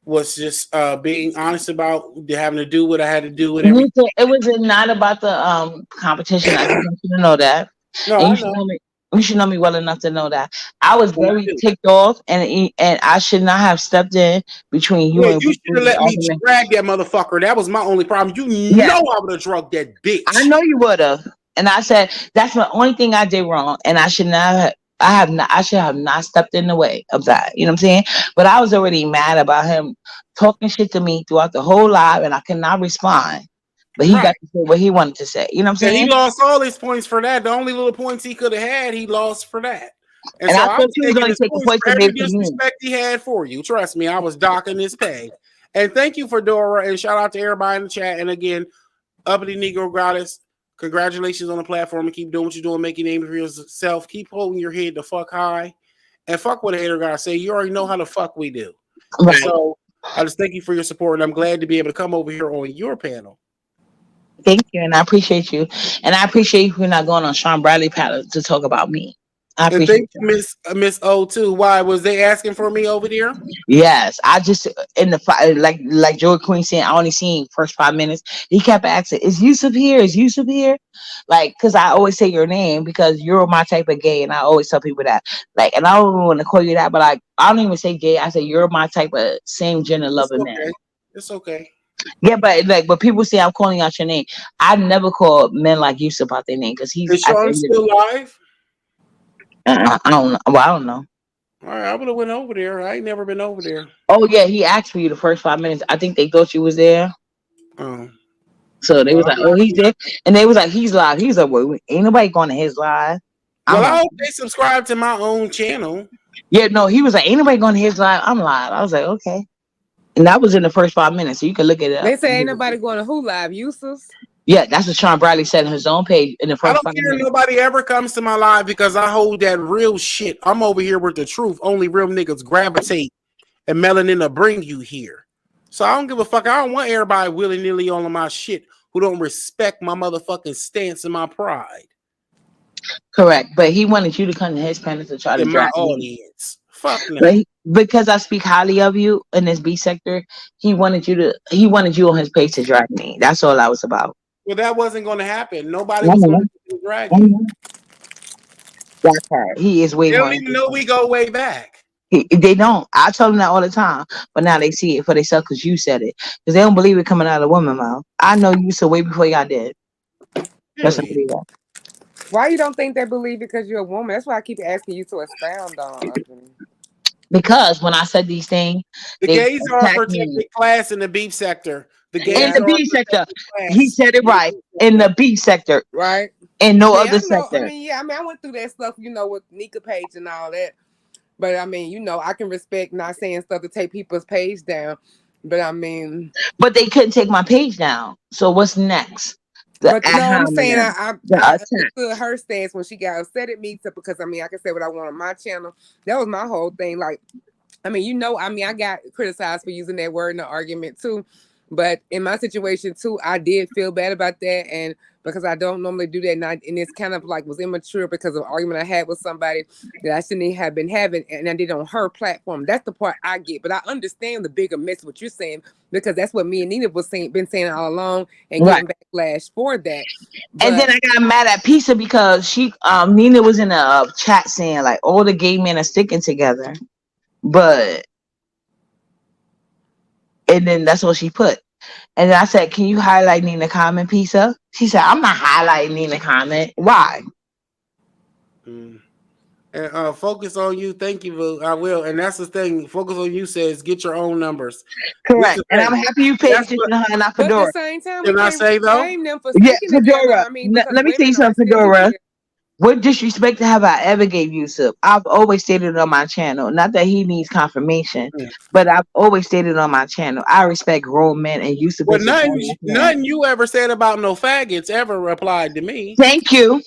S3: was just being honest about having to do what I had to do with everything.
S1: It was not about the competition. I just want you to know that.
S3: No,
S1: And
S3: I
S1: you should
S3: know.
S1: know me. You should know me well enough to know that I was
S3: Well, I
S1: very
S3: do.
S1: ticked off, and I should not have stepped in between you
S3: Yeah,
S1: and
S3: you should have
S1: Bruce's
S3: let me
S1: argument.
S3: drag that motherfucker. That was my only problem. You
S1: Yeah,
S3: know I would have drugged that bitch.
S1: I know you would have. And I said that's the only thing I did wrong, and I should not. I should have not stepped in the way of that. You know what I'm saying? But I was already mad about him talking shit to me throughout the whole live, and I could not respond. But he got
S3: Right.
S1: to say what he wanted to say. You know what I'm
S3: And he
S1: saying?
S3: lost all his points for that. The only little points he could have had, he lost for that. And
S1: And
S3: so
S1: I
S3: I
S1: thought
S3: was
S1: he was
S3: taking
S1: only
S3: his
S1: taking
S3: points
S1: points
S3: for
S1: to
S3: every
S1: make for me.
S3: disrespect he had for you. Trust me, I was docking his pay. And thank you for Dora, and shout out to everybody in the chat. And again, Uppity Negro Goddess, congratulations on the platform, and keep doing what you're doing, make your name for yourself. Keep holding your head the fuck high, and fuck what a hater gotta say. You already know how the fuck we do.
S1: Right.
S3: So I just thank you for your support, and I'm glad to be able to come over here on your panel.
S1: Thank you, and I appreciate you, and I appreciate you for not going on Shawn Bradley panel to talk about me. I
S3: And
S1: appreciate
S3: thank you, Miss O too. Why was they asking for me over there?
S1: Yes, I just in the like Joey Queen saying I only seen first 5 minutes. He kept asking, "Is Yusuf here? Is Yusuf here?" Like, cause I always say your name because you're my type of gay, and I always tell people that. Like, and I don't want to call you that, but like I don't even say gay. I say you're my type of same gender
S3: It's
S1: loving man.
S3: okay. It's okay.
S1: Yeah, but like, but people say I'm calling out your name. I never call men like Yusuf out their name because he's.
S3: Is Sean still live?
S1: I don't know. Well, I don't know.
S3: All right, I would have went over there. I ain't never been over there.
S1: Oh yeah, he asked for you the first 5 minutes. I think they thought you was there.
S3: Oh,
S1: So they
S3: well,
S1: was like, "Oh, he's there," and they was like, "He's live." He's like, "Well, ain't nobody going to his live." I'm
S3: well, I
S1: like,
S3: hope they subscribe to my own channel.
S1: "Yeah, no." He was like, "Ain't nobody going to his live." I'm live. I was like, "Okay," and that was in the first 5 minutes, so you can look it up.
S2: They say ain't nobody going to who live, Yusuf?
S1: Yeah, that's what Shawn Bradley said on his own page in the
S3: I
S1: first
S3: don't
S1: five
S3: care if
S1: minutes.
S3: nobody ever comes to my live because I hold that real shit. I'm over here with the truth. Only real niggas gravitate and melanin to bring you here. So I don't give a fuck. I don't want everybody willy-nilly on my shit who don't respect my motherfucking stance and my pride
S1: Correct, but he wanted you to come to his panel to try to
S3: in my
S1: drag me.
S3: audience. Fuck no.
S1: But because I speak highly of you in this B sector, he wanted you on his page to drag me. That's all I was about.
S3: Well, that wasn't going to happen. Nobody
S1: I
S3: was going
S1: know.
S3: to drag
S1: I
S3: you.
S1: know. That part. He is way
S3: They
S1: more
S3: don't even know
S1: interesting.
S3: we go way back.
S1: They don't. I tell them that all the time, but now they see it for themselves because you said it. Because they don't believe it coming out of a woman's mouth. I know you said way before y'all did. That's not
S3: Period.
S1: believe that.
S2: Why you don't think they believe because you're a woman? That's why I keep asking you to expound on.
S1: Because when I said these things,
S3: The
S1: they
S3: gays are a
S1: attacked me.
S3: protected class in the beef sector. The
S1: In
S3: gays
S1: the
S3: are a
S1: B sector,
S3: protected
S1: he
S3: class
S1: said it
S3: in the
S1: right.
S3: beef
S1: In
S3: sector.
S1: the B sector,
S2: Right?
S1: in no
S2: I mean,
S1: other
S2: I know. I
S1: sector.
S2: mean, yeah. I mean, I went through that stuff, with Nika Page and all that. But I mean, I can respect not saying stuff to take people's page down. But I mean,
S1: But they couldn't take my page down. So what's next? The
S2: but no, I'm
S1: ad
S2: saying
S1: hominem, the
S2: I
S1: attack.
S2: understood her stance when she got upset at me. Because I mean, I can say what I want on my channel. That was my whole thing. Like, I mean, I got criticized for using that word in the argument too. But in my situation too, I did feel bad about that. And because I don't normally do that. And it's kind of like was immature because of an argument I had with somebody that I shouldn't have been having, and I did it on her platform. That's the part I get. But I understand the bigger mess what you're saying, because that's what me and Nina was saying, been saying all along, and
S1: Right.
S2: getting backlash for that.
S1: And then
S2: But
S1: I got mad at Pizza because she Nina was in a chat saying like all the gay men are sticking together, but and then that's what she put. And then I said, "Can you highlight Nina comment, Pizza?" She said, "I'm not highlighting Nina comment. Why?"
S3: Mm. And focus on you. Thank you, Vu. I will. And that's the thing. Focus on you says get your own numbers. This is
S1: Correct.
S3: the
S1: And I'm
S3: thing.
S1: happy you paid
S3: That's
S1: attention
S3: what
S1: to her, not
S2: but at the
S1: Fedora.
S2: same time, we
S3: can I
S2: can't
S3: say though?
S2: blame them for
S1: Yeah,
S2: sticking together.
S1: Fedora.
S2: I mean, because
S1: Let me tell you
S2: women are
S1: something,
S2: still
S1: Fedora.
S2: together.
S1: What disrespect have I ever gave Yusuf? I've always stated on my channel, not that he needs confirmation,
S3: Mm.
S1: but I've always stated on my channel, I respect grown men, and Yusuf
S3: Well,
S1: is a grown man.
S3: nothing you ever said about no faggots ever applied to me.
S1: Thank you.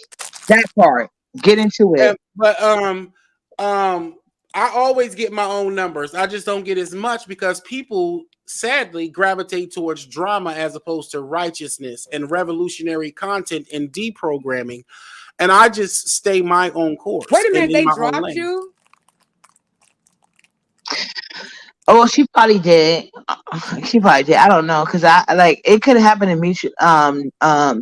S1: That part. Get into it.
S3: But um, I always get my own numbers. I just don't get as much because people sadly gravitate towards drama as opposed to righteousness and revolutionary content and deprogramming. And I just stay my own
S2: Wait
S3: course
S2: a
S3: and
S2: minute,
S3: in
S2: they
S3: my own
S2: dropped
S3: lane.
S2: you?
S1: Oh, well, she probably did. She probably did. I don't know because I like it could have happened in mutual,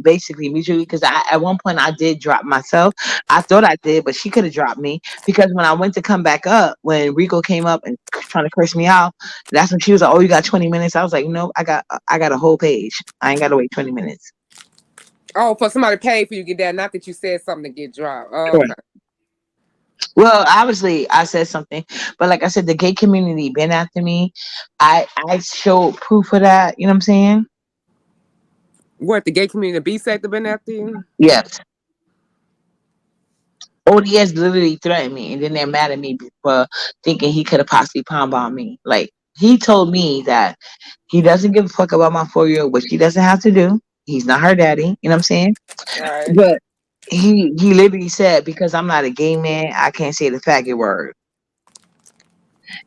S1: basically mutually. Because I at one point I did drop myself. I thought I did, but she could have dropped me because when I went to come back up, when Rico came up and trying to curse me out, that's when she was like, "Oh, you got 20 minutes." I was like, "No, I got a whole page. I ain't got to wait 20 minutes."
S2: Oh, for somebody paid for you to get that, not that you said something to get dropped. Oh, okay.
S1: Correct. Well, obviously, I said something, but like I said, the gay community been after me. I showed proof of that. You know what I'm saying?
S2: What, the gay community, the B sector been after you?
S1: Yes. ODS literally threatened me, and then they're mad at me for thinking he could have possibly palm bombed me. Like he told me that he doesn't give a fuck about my 4-year-old, which he doesn't have to do. He's not her daddy. You know what I'm saying?
S2: All right.
S1: But he literally said because I'm not a gay man, I can't say the faggot word.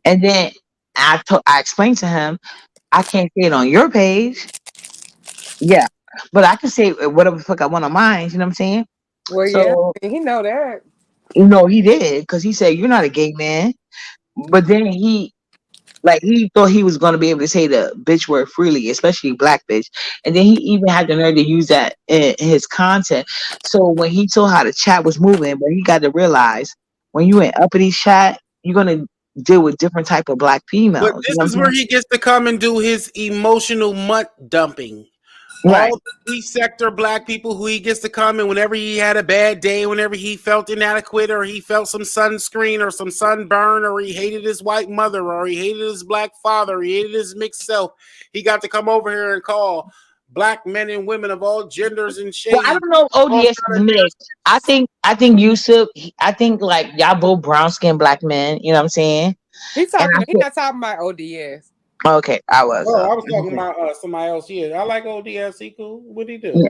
S1: And then I explained to him I can't say it on your page. Yeah, but I can say whatever the fuck I want on mine. You know what I'm saying?
S2: Well, yeah,
S1: So
S2: he know that.
S1: he did because he said you're not a gay man. But then he thought he was gonna be able to say the bitch word freely, especially black bitch. And then he even had the nerve to use that in his content. So when he saw how the chat was moving, but he got to realize when you in uppity chat, you're gonna deal with different type of black
S3: But
S1: females. You
S3: this
S1: know
S3: is
S1: what
S3: where he gets to come and do his emotional mutt dumping.
S1: I'm saying? Right.
S3: All the three sector black people who he gets to come and whenever he had a bad day, whenever he felt inadequate or he felt some sunscreen or some sunburn or he hated his white mother or he hated his black father, he hated his mixed self, he got to come over here and call black men and women of all genders and
S1: Well, I
S3: shades.
S1: don't know if
S3: All
S1: ODS
S3: kind
S1: is
S3: of
S1: mixed. I think Yusuf. I think like y'all both brown skinned black men. You know what I'm saying?
S2: He
S1: And
S2: talking.
S1: I
S2: He
S1: think
S2: not talking about ODS.
S1: okay, I was.
S3: Oh, I was talking about somebody else. Yeah, I like ODLC. Cool. What'd he do?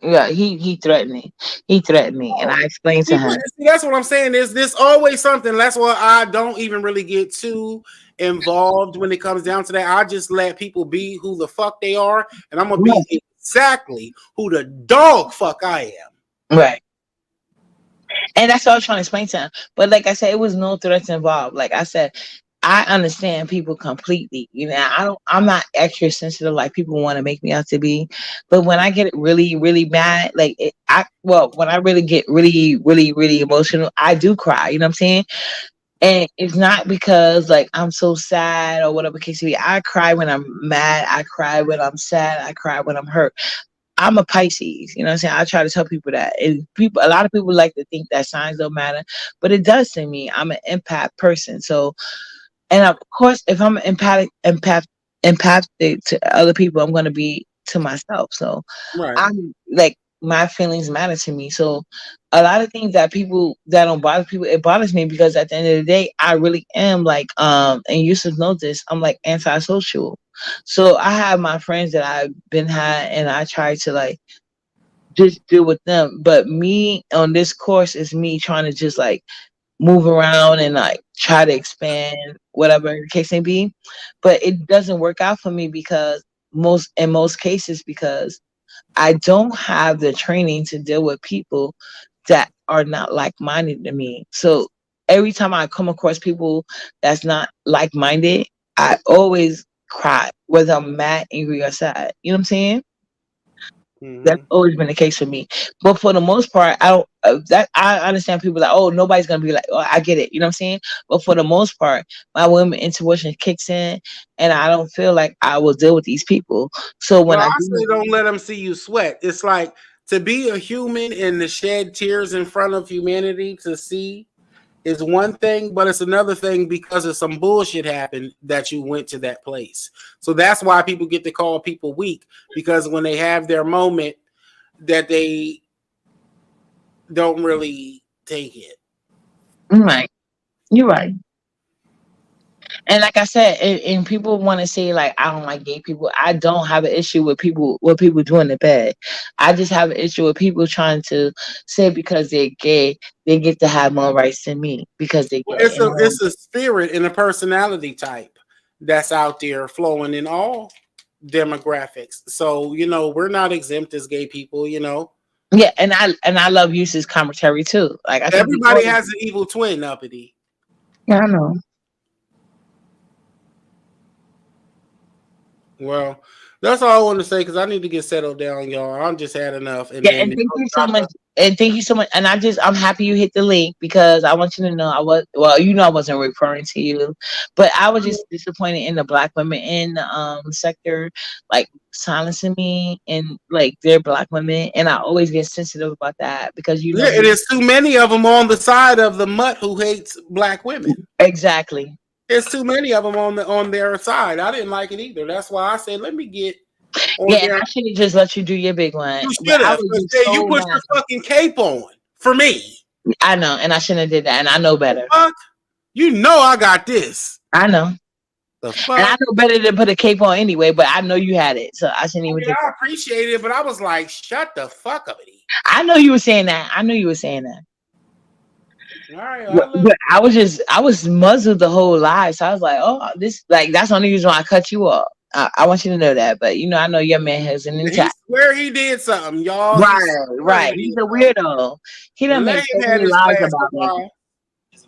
S1: Yeah, he threatened me. He threatened me, and I
S3: Oh,
S1: explained to
S3: see, but
S1: him.
S3: see, that's what I'm saying. There's always something. That's why I don't even really get too involved when it comes down to that. I just let people be who the fuck they are, and I'm gonna
S1: Right.
S3: be exactly who the dog fuck I am.
S1: Right. And that's what I was trying to explain to him. But like I said, it was no threats involved. Like I said, I understand people completely. You know, I'm not extra sensitive like people want to make me out to be. But when I get really, really mad, like when I really get really, really, really emotional, I do cry. You know what I'm saying? And it's not because like I'm so sad or whatever case may be. I cry when I'm mad. I cry when I'm sad. I cry when I'm hurt. I'm a Pisces, you know what I'm saying? I try to tell people that. And a lot of people like to think that signs don't matter, but it does to me. I'm an empath person. So, and of course, if I'm empathic to other people, I'm going to be to myself. So,
S3: Right.
S1: I'm like, my feelings matter to me. So, a lot of things that don't bother people, it bothers me because at the end of the day, I really am like, and you should know this, I'm like antisocial. So I have my friends that I've been had, and I try to like just deal with them. But me on this course is me trying to just like move around and like try to expand whatever the case may be. But it doesn't work out for me because most cases because I don't have the training to deal with people that are not like minded to me. So every time I come across people that's not like minded, I always cry, whether I'm mad, angry, or sad. You know what I'm saying? That's
S3: Hmm.
S1: always been the case for me. But for the most part, I don't. That I understand people like, oh, nobody's gonna be like, oh, I get it. You know what I'm saying? But for the most part, my women intuition kicks in, and I don't feel like I will deal with these people. So when
S3: Well,
S1: I
S3: I
S1: do,
S3: say don't let them see you sweat. It's like to be a human and to shed tears in front of humanity to see is one thing, but it's another thing because of some bullshit happened that you went to that place. So that's why people get to call people weak, because when they have their moment that they don't really take it.
S1: you're right, you're right. And like I said, and people want to say like I don't like gay people. I don't have an issue with people doing the bad. I just have an issue with people trying to say because they're gay they get to have more rights than me because they're
S3: Well,
S1: gay.
S3: it's a spirit and a personality type that's out there flowing in all demographics. So, we're not exempt as gay people,
S1: Yeah, and I love Use's commentary too. Like I think we all.
S3: Everybody has an evil twin, uppity.
S1: Yeah, I know.
S3: Well, that's all I want to say because I need to get settled down, y'all. I'm just had enough. And
S1: Yeah,
S3: then
S1: and thank you so much. And thank you so much. And I'm happy you hit the link because I want you to know I wasn't referring to you, but I was just disappointed in the black women in the sector, like silencing me and like they're black women, and I always get sensitive about that because
S3: yeah, it is too many of them on the side of the mutt who hates black women.
S1: exactly.
S3: There's too many of them on their side. I didn't like it either. That's why I said, let me get on
S1: Yeah, and
S3: there.
S1: I should have just let you do your big one,
S3: You
S1: but
S3: should
S1: I
S3: have.
S1: was just
S3: Instead, you
S1: so
S3: put
S1: mad.
S3: your fucking cape on for me.
S1: I know, and I shouldn't have did that, and I know
S3: The
S1: better.
S3: fuck? You know I got this.
S1: I know.
S3: The
S1: And I
S3: fuck?
S1: know better than put a cape on anyway, but I know you had it, so I shouldn't
S3: I
S1: even
S3: mean,
S1: did
S3: I
S1: that.
S3: appreciate it, but I was like, shut the fuck up, Eddie.
S1: I know you were saying that. I knew you were saying that.
S3: All right, I love
S1: But I was muzzled the whole life. So I was like, oh, this like that's the only reason why I cut you off. I want you to know that. But I know your man has an
S3: He
S1: intact.
S3: swear he did something, y'all. He
S1: Right,
S3: swear he
S1: right.
S3: did
S1: He's a
S3: something.
S1: weirdo. He done
S3: Let
S1: made
S3: him
S1: so
S3: have
S1: many
S3: his
S1: lies
S3: glass of
S1: about me.
S3: wine,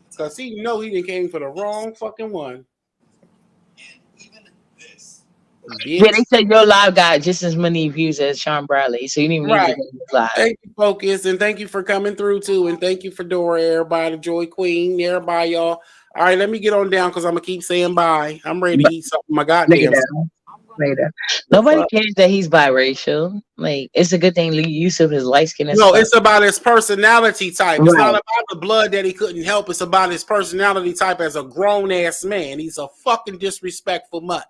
S3: because he know he done came for the wrong fucking one.
S1: Yeah, they
S3: Bitch.
S1: said your live got just as many views as Shawn Bradley, so you didn't even need to
S3: Right.
S1: go to his live.
S3: Thank you, Focus, and thank you for coming through too, and thank you for Dora, everybody, Joy Queen, everybody, y'all. All right, let me get on down because I'm gonna keep saying bye. I'm ready to
S1: But
S3: eat something. My goddamn.
S1: later, later.
S3: The
S1: Nobody
S3: fuck?
S1: cares that he's biracial. Like it's a good thing Lee Yusuf is light skinned as
S3: No,
S1: fuck.
S3: it's about his personality type. It's not
S1: Right.
S3: about the blood that he couldn't help. It's about his personality type as a grown ass man. He's a fucking disrespectful mutt.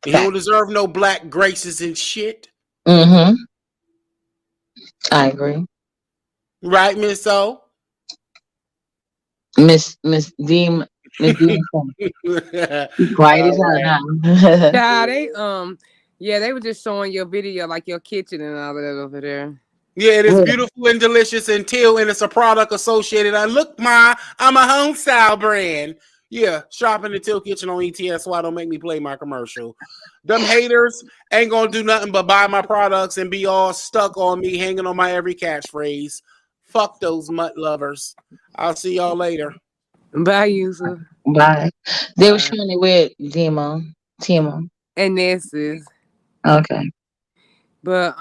S3: And he don't
S1: Fact.
S3: deserve no black graces and shit.
S1: Mm-hmm. I agree.
S3: Right, Miss O?
S1: Miss Deem Miss Deem quiet as
S3: All
S1: hell
S3: right.
S1: now.
S2: Yeah, yeah, they were just showing your video, like your kitchen and all of that over there.
S3: Yeah, it is
S1: Yeah,
S3: beautiful and delicious until, and it's a product associated. Look, I'm a home style brand. Yeah, shopping until kitchen on ETS. Why don't make me play my commercial? Them haters ain't gonna do nothing but buy my products and be all stuck on me, hanging on my every catchphrase. Fuck those mutt lovers. I'll see y'all later.
S2: Bye, Yusuf.
S1: bye. They were
S3: Bye.
S1: showing it with Demo. Timo.
S2: And this is.
S1: Okay.
S2: But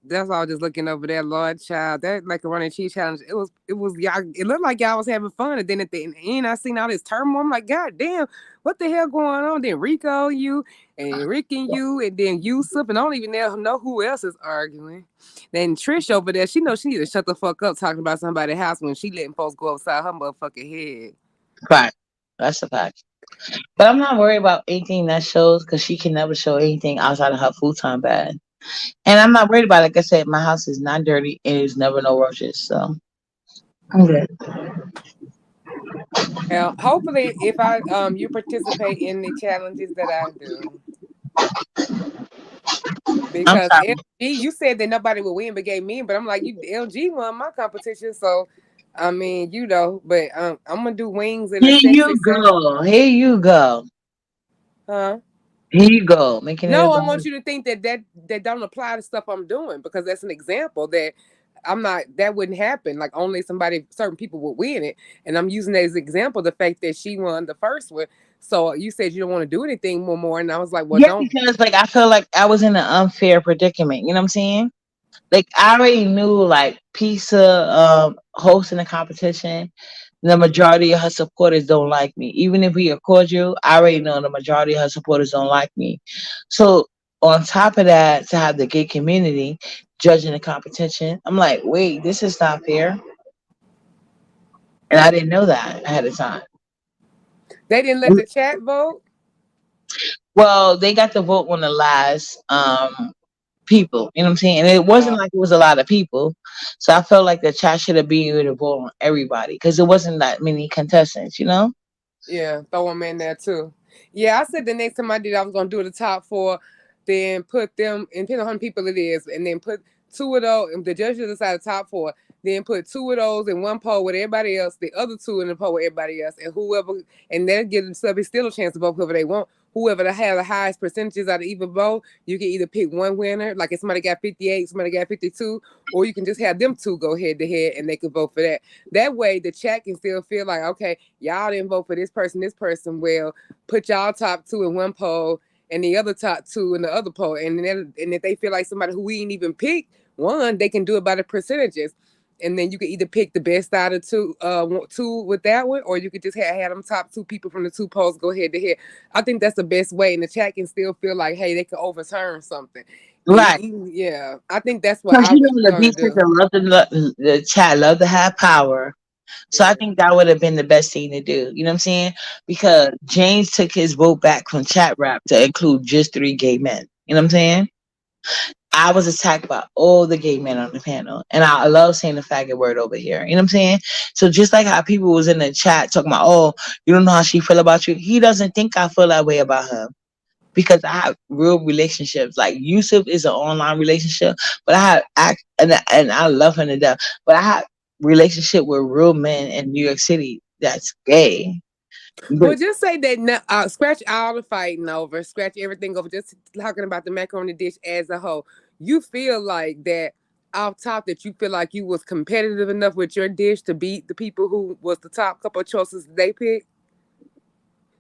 S2: that's all just looking over there, Lord child. That like a running cheese challenge. It was y'all. It looked like y'all was having fun, and then at the end, I seen all this turmoil. I'm like, God damn, what the hell going on? Then Rico, you, and Rick and you, and then Yusuf, and I don't even know who else is arguing. Then Trish over there, she knows she need to shut the fuck up talking about somebody's house when she letting folks go upside her motherfucking head.
S1: Fact. That's a fact. But I'm not worried about anything that shows because she can never show anything outside of her full time bed. And I'm not worried about it. Like I said, my house is not dirty and there's never no roaches. So I'm good.
S2: Now, hopefully, if I you participate in the challenges that I do.
S1: I'm
S2: Because
S1: sorry.
S2: LG, you said that nobody would win but gave me, but I'm like, you LG won my competition, so I mean, but I'm gonna do wings in a
S1: Here
S2: sexy
S1: you
S2: salad.
S1: go. Here you go.
S2: Huh?
S1: Here you go, making
S2: No, I
S1: everybody.
S2: want you to think that don't apply to stuff I'm doing because that's an example that I'm not. That wouldn't happen. Like only somebody, certain people would win it, and I'm using that as an example. The fact that she won the first one. So you said you don't want to do anything more, and I was like, well,
S1: Yeah,
S2: don't.
S1: because like I feel like I was in an unfair predicament. You know what I'm saying? Like I already knew like Pizza hosting the competition, the majority of her supporters don't like me. Even if we are cordial, I already know the majority of her supporters don't like me. So on top of that, to have the gay community judging the competition, I'm like, wait, this is not fair. And I didn't know that ahead of time.
S2: They didn't let the chat vote.
S1: Well, they got to vote on the last people. You know what I'm saying? And it wasn't
S2: Uh,
S1: like it was a lot of people. So I felt like the chat should have been able to vote on everybody because it wasn't that many contestants, you know?
S2: Yeah, throw them in there too. Yeah, I said the next time I did, I was gonna do the top four, then put them, and depending on how many people it is, and then put two of those. The judges decide the top four. Then put two of those in one poll with everybody else, the other two in the poll with everybody else, and whoever, and then give themselves still a chance to vote whoever they want. Whoever to have the highest percentages out of either vote, you can either pick one winner, like if somebody got 58, somebody got 52, or you can just have them two go head to head and they can vote for that. That way, the chat can still feel like, okay, y'all didn't vote for this person, this person. Well, put y'all top two in one poll and the other top two in the other poll. And if they feel like somebody who we ain't even picked one, they can do it by the percentages. And then you could either pick the best out of two with that one, or you could just have them top two people from the two polls go head to head. I think that's the best way, and the chat can still feel like, hey, they can overturn something.
S1: Right.
S2: Yeah, I think that's what
S1: Because
S2: I
S1: you
S2: was
S1: know the
S2: gonna
S1: beast
S2: do.
S1: love the chat love to have power. So I
S2: Yeah.
S1: think that would have been the best thing to do. You know what I'm saying? Because James took his vote back from chat rap to include just three gay men. You know what I'm saying? I was attacked by all the gay men on the panel. And I love saying the faggot word over here. You know what I'm saying? So just like how people was in the chat talking about, oh, you don't know how she feel about you. He doesn't think I feel that way about him. Because I have real relationships. Like Yusuf is an online relationship, but I have and I love him to death. But I have relationship with real men in New York City that's gay. But
S2: Well, just say that. Scratch all the fighting over. Scratch everything over. Just talking about the macaroni dish as a whole. You feel like that off top that you feel like you was competitive enough with your dish to beat the people who was the top couple of choices they picked.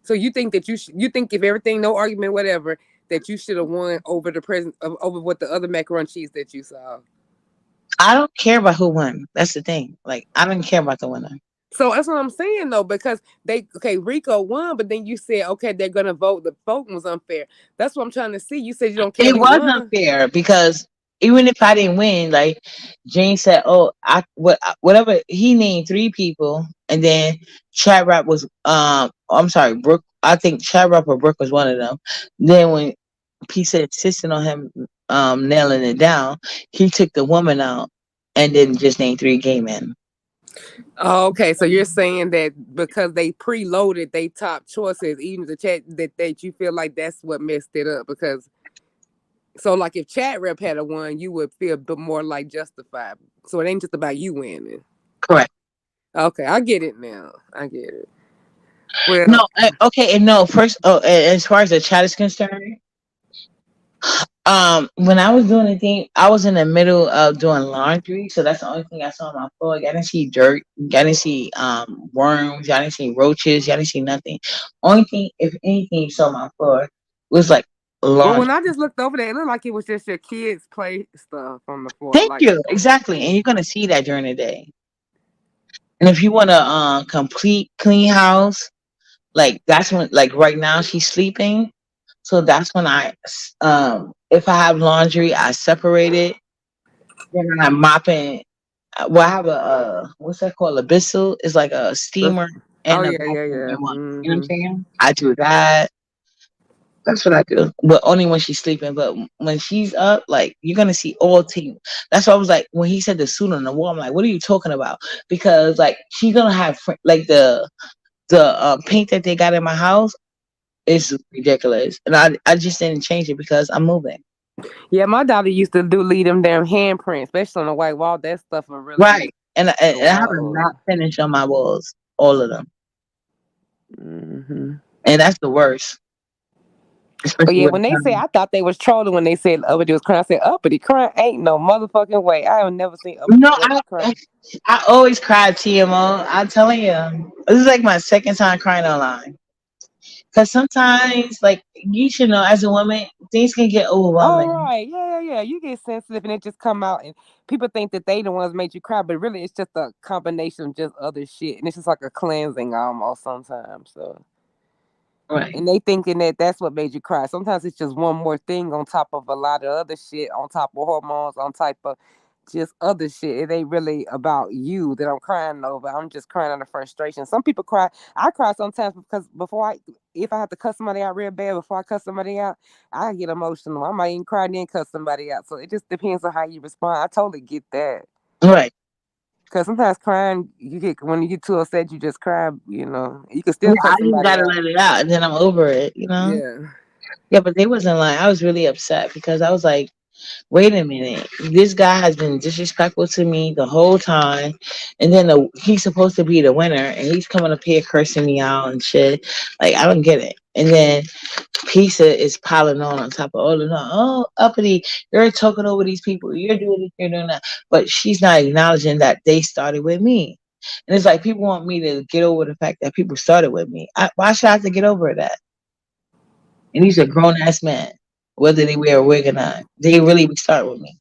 S2: So you think that you think if everything, no argument, whatever, that you should have won over the present over what the other macaroni cheese that you saw.
S1: I don't care about who won. That's the thing. Like I don't care about the winner.
S2: So that's what I'm saying though, because Rico won, but then you said okay, they're gonna vote. The voting was unfair. That's what I'm trying to see. You said you don't care
S1: It
S2: who
S1: was
S2: won.
S1: unfair because even if I didn't win, like Jane said, oh, whatever he named three people, and then Chad Rap was I'm sorry, Brooke. I think Chad Rap or Brooke was one of them. Then when Pisa insisted on him nailing it down, he took the woman out and then just named three gay men.
S2: Oh, okay, so you're saying that because they preloaded they top choices, even the chat that you feel like that's what messed it up because so like if chat rep had a one, you would feel a bit more like justified. So it ain't just about you winning.
S1: Correct.
S2: Okay, I get it now. I get it. Well,
S1: No, okay, and no. First, as far as the chat is concerned, when I was doing the thing, I was in the middle of doing laundry, so that's the only thing I saw on my floor. Y'all didn't see dirt, y'all didn't see worms, y'all didn't see roaches, y'all didn't see nothing. Only thing, if anything, you saw on my floor was like
S2: well, when
S1: laundry.
S2: I just looked over there, it looked like it was just your kids' play stuff on the floor,
S1: Thank
S2: like
S1: you, exactly, and you're gonna see that during the day. And if you want a complete clean house, like that's when, like right now, she's sleeping, so that's when if I have laundry, I separate it. Then I'm mopping. Well, I have a what's that called? A bissel. It's like a steamer
S2: oh
S1: and a
S2: yeah, yeah,
S1: vacuum
S2: yeah.
S1: in one. You know what I'm
S2: Hmm.
S1: saying? I do that. That's what I do. But only when she's sleeping. But when she's up, like you're gonna see all team. That's why I was like, when he said the suit on the wall, I'm like, what are you talking about? Because like she's gonna have like the paint that they got in my house is ridiculous, and I just didn't change it because I'm moving.
S2: Yeah, my daughter used to do leave them damn handprints, especially on the white wall. That stuff will really
S1: Right. And I have a
S2: go.
S1: matte finish on my walls, all of them,
S2: Hmm.
S1: and that's the worst.
S2: But
S1: especially
S2: yeah,
S1: with
S2: when
S1: a
S2: they say,
S1: child.
S2: I thought they was trolling when they said uppity was crying. I said uppity crying ain't no motherfucking way. I have never seen uppity
S1: No,
S2: Jackie
S1: I
S2: cry.
S1: I always cry at TMO. I'm telling you, this is like my second time crying online. Because sometimes, like you should know, as a woman, things can get
S2: Oh
S1: overwhelming.
S2: right, yeah, yeah, yeah. You get sensitive and it just come out, and people think that they the ones made you cry, but really it's just a combination of just other shit, and it's just like a cleansing almost sometimes. So,
S1: Right.
S2: and they thinking that that's what made you cry. Sometimes it's just one more thing on top of a lot of other shit, on top of hormones, on top of just other shit. It ain't really about you that I'm crying over. I'm just crying out of frustration. Some people cry. I cry sometimes because if I have to cuss somebody out real bad before I cuss somebody out, I get emotional. I might even cry and then cuss somebody out. So it just depends on how you respond. I totally get that.
S1: Right.
S2: Cause sometimes crying, you get when you get too upset, you just cry. You know, you can
S1: Yeah,
S2: still
S1: I
S2: cuss
S1: just
S2: somebody
S1: gotta
S2: out.
S1: let it out, and then I'm over it. You know.
S2: Yeah.
S1: Yeah, but they wasn't lying. I was really upset because I was like, wait a minute, this guy has been disrespectful to me the whole time, and then he's supposed to be the winner, and he's coming up here cursing me out and shit. Like I don't get it. And then Pizza is piling on top of all of that. Oh, uppity, you're talking over these people. You're doing this, you're doing that. But she's not acknowledging that they started with me. And it's like people want me to get over the fact that people started with me. Why should I have to get over that? And these are grown ass men, whether they wear a wig or not. They really start with me.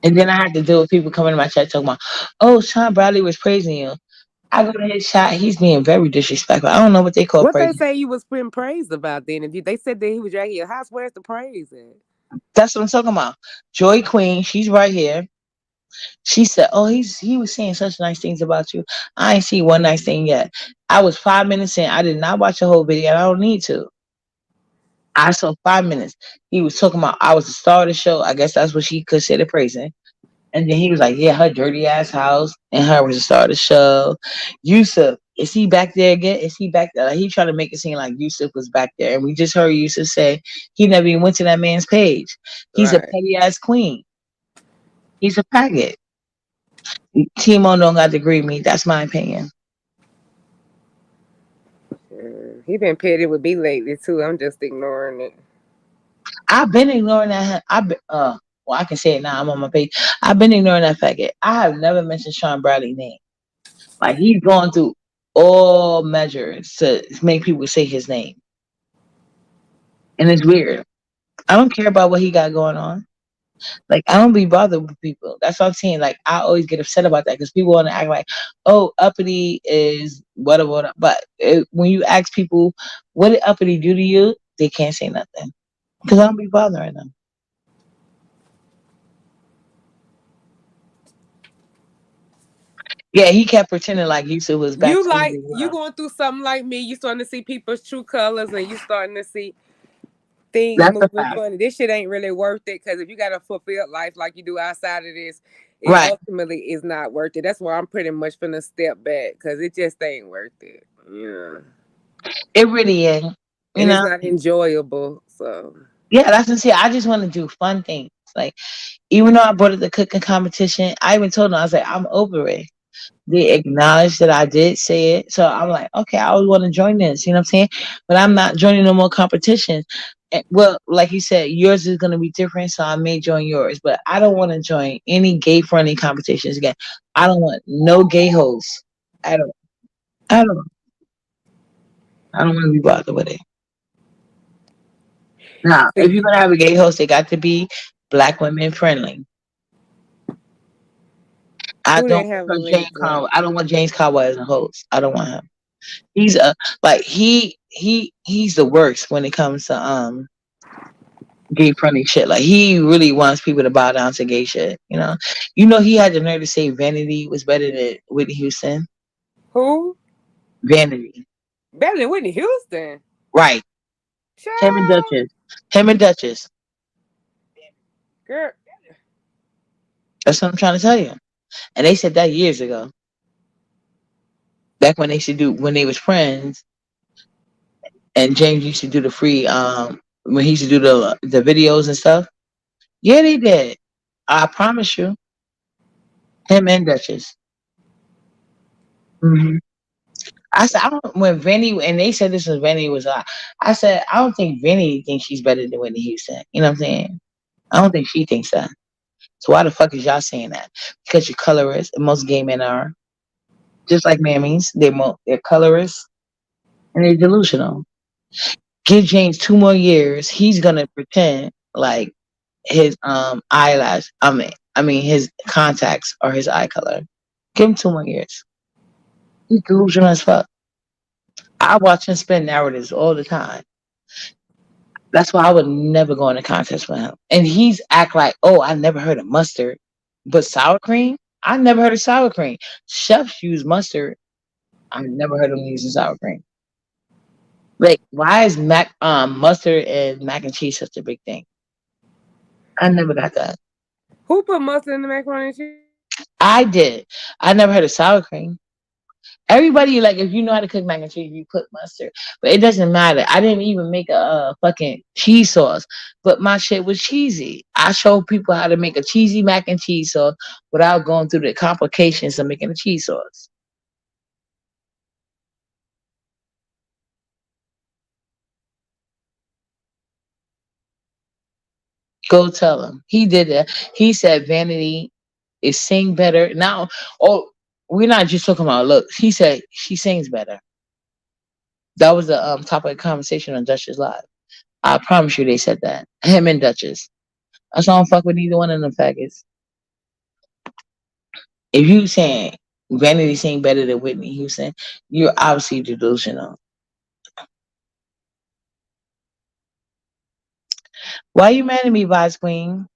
S1: And then I had to deal with people coming to my chat talking about, oh, Shawn Bradley was praising you. I go to his chat, he's being very disrespectful. I don't know what they call
S2: What they
S1: praising.
S2: say you was being praised about then? If they said that he was dragging your house, where's the praise at?
S1: That's what I'm talking about. Joy Queen, she's right here. She said, "Oh, he was saying such nice things about you. I ain't see one nice thing yet. I was 5 minutes in. I did not watch the whole video. And I don't need to. I saw 5 minutes. He was talking about I was the star of the show. I guess that's what she considered praising. And then he was like, "Yeah, her dirty ass house and her was the star of the show." Yusuf, is he back there again? Is he back there? Like, he tried to make it seem like Yusuf was back there, and we just heard Yusuf say he never even went to that man's page. He's a
S2: Right.
S1: petty ass queen. He's a faggot. Timo don't got to agree with me. That's my opinion.
S2: He been petty with me lately too. I'm just ignoring it.
S1: I've been ignoring that. I've been, well, I can say it now. I'm on my page. I've been ignoring that faggot. I have never mentioned Shawn Bradley's name. Like he's going through all measures to make people say his name, and it's weird. I don't care about what he got going on. Like I don't be bothered with people. That's what I'm saying. Like I always get upset about that because people want to act like, oh, uppity is whatever, whatever. But when you ask people what did uppity do to you, they can't say nothing because I don't be bothering them. Yeah, he kept pretending like Yusuf was
S2: You
S1: backstage
S2: like
S1: as
S2: you
S1: well.
S2: going through something like me. You starting to see people's true colors, and you starting to see things
S1: That's a
S2: moving
S1: fact.
S2: funny. This shit ain't really worth it because if you got a fulfilled life like you do outside of this, it
S1: Right.
S2: ultimately is not worth it. That's why I'm pretty much finna step back because it just ain't worth it. Yeah,
S1: It really is. You
S2: and it's
S1: know?
S2: not enjoyable. So
S1: Yeah, that's what I'm saying. I just want to do fun things. Like, even though I brought it the cooking competition, I even told them, I was like, I'm over it. They acknowledged that I did say it. So I'm like, okay, I always want to join this. You know what I'm saying? But I'm not joining no more competitions. Well, like you said, yours is going to be different. So I may join yours. But I don't want to join any gay friendly competitions again. I don't want no gay hosts. I don't. I don't. I don't want to be bothered with it. Now, if you're
S2: see,
S1: gonna have a gay host, they got to be black women friendly. I
S2: who
S1: don't
S2: they have a
S1: want James
S2: link to?
S1: Conway. I don't want James Conway as a host. I don't want him. He's a like he's the worst when it comes to gay friendly shit. Like he really wants people to bow down to gay shit. He had the nerve to say Vanity was better than Whitney Houston.
S2: Who?
S1: Vanity,
S2: Better than Whitney Houston.
S1: right? Him and
S2: Child,
S1: Duchess. Him and Duchess.
S2: girl.
S1: That's what I'm trying to tell you. And they said that years ago. Back when they was friends, and James used to do the free when he used to do the videos and stuff. Yeah, they did. I promise you, him and Duchess. Hmm. I said, I don't, when Vinny, and they said this was Vinny was, I said, I don't think Vinny thinks she's better than Whitney Houston. You know what I'm saying? I don't think she thinks that. So why the fuck is y'all saying that? Because you're colorist, and most gay men are. Just like mammies, they're colorist and they're delusional. Give James 2 more years, he's gonna pretend like his eyelash. I mean his contacts are his eye color. Give him 2 more years. He's delusional as fuck. I watch him spin narratives all the time. That's why I would never go in a contest with him. And he's act like, oh, I never heard of mustard, but sour cream. I never heard of sour cream. Chefs use mustard. I never heard of them using sour cream. Like, why is mustard and mac and cheese such a big thing? I never got that.
S2: Who put mustard in the macaroni and cheese?
S1: I did. I never heard of sour cream. Everybody like if you know how to cook mac and cheese, you put mustard, but it doesn't matter. I didn't even make a fucking cheese sauce, but my shit was cheesy. I showed people how to make a cheesy mac and cheese sauce without going through the complications of making a cheese sauce. Go tell him he did that. He said Vanity is sing better now. Oh, we're not just talking about looks. He said she sings better. That was the topic of conversation on Duchess Live. I promise you, they said that. Him and Duchess. I don't fuck with either one of them faggots. If you saying Vanity sing better than Whitney Houston, you're obviously delusional. Why you mad at me, Vice Queen?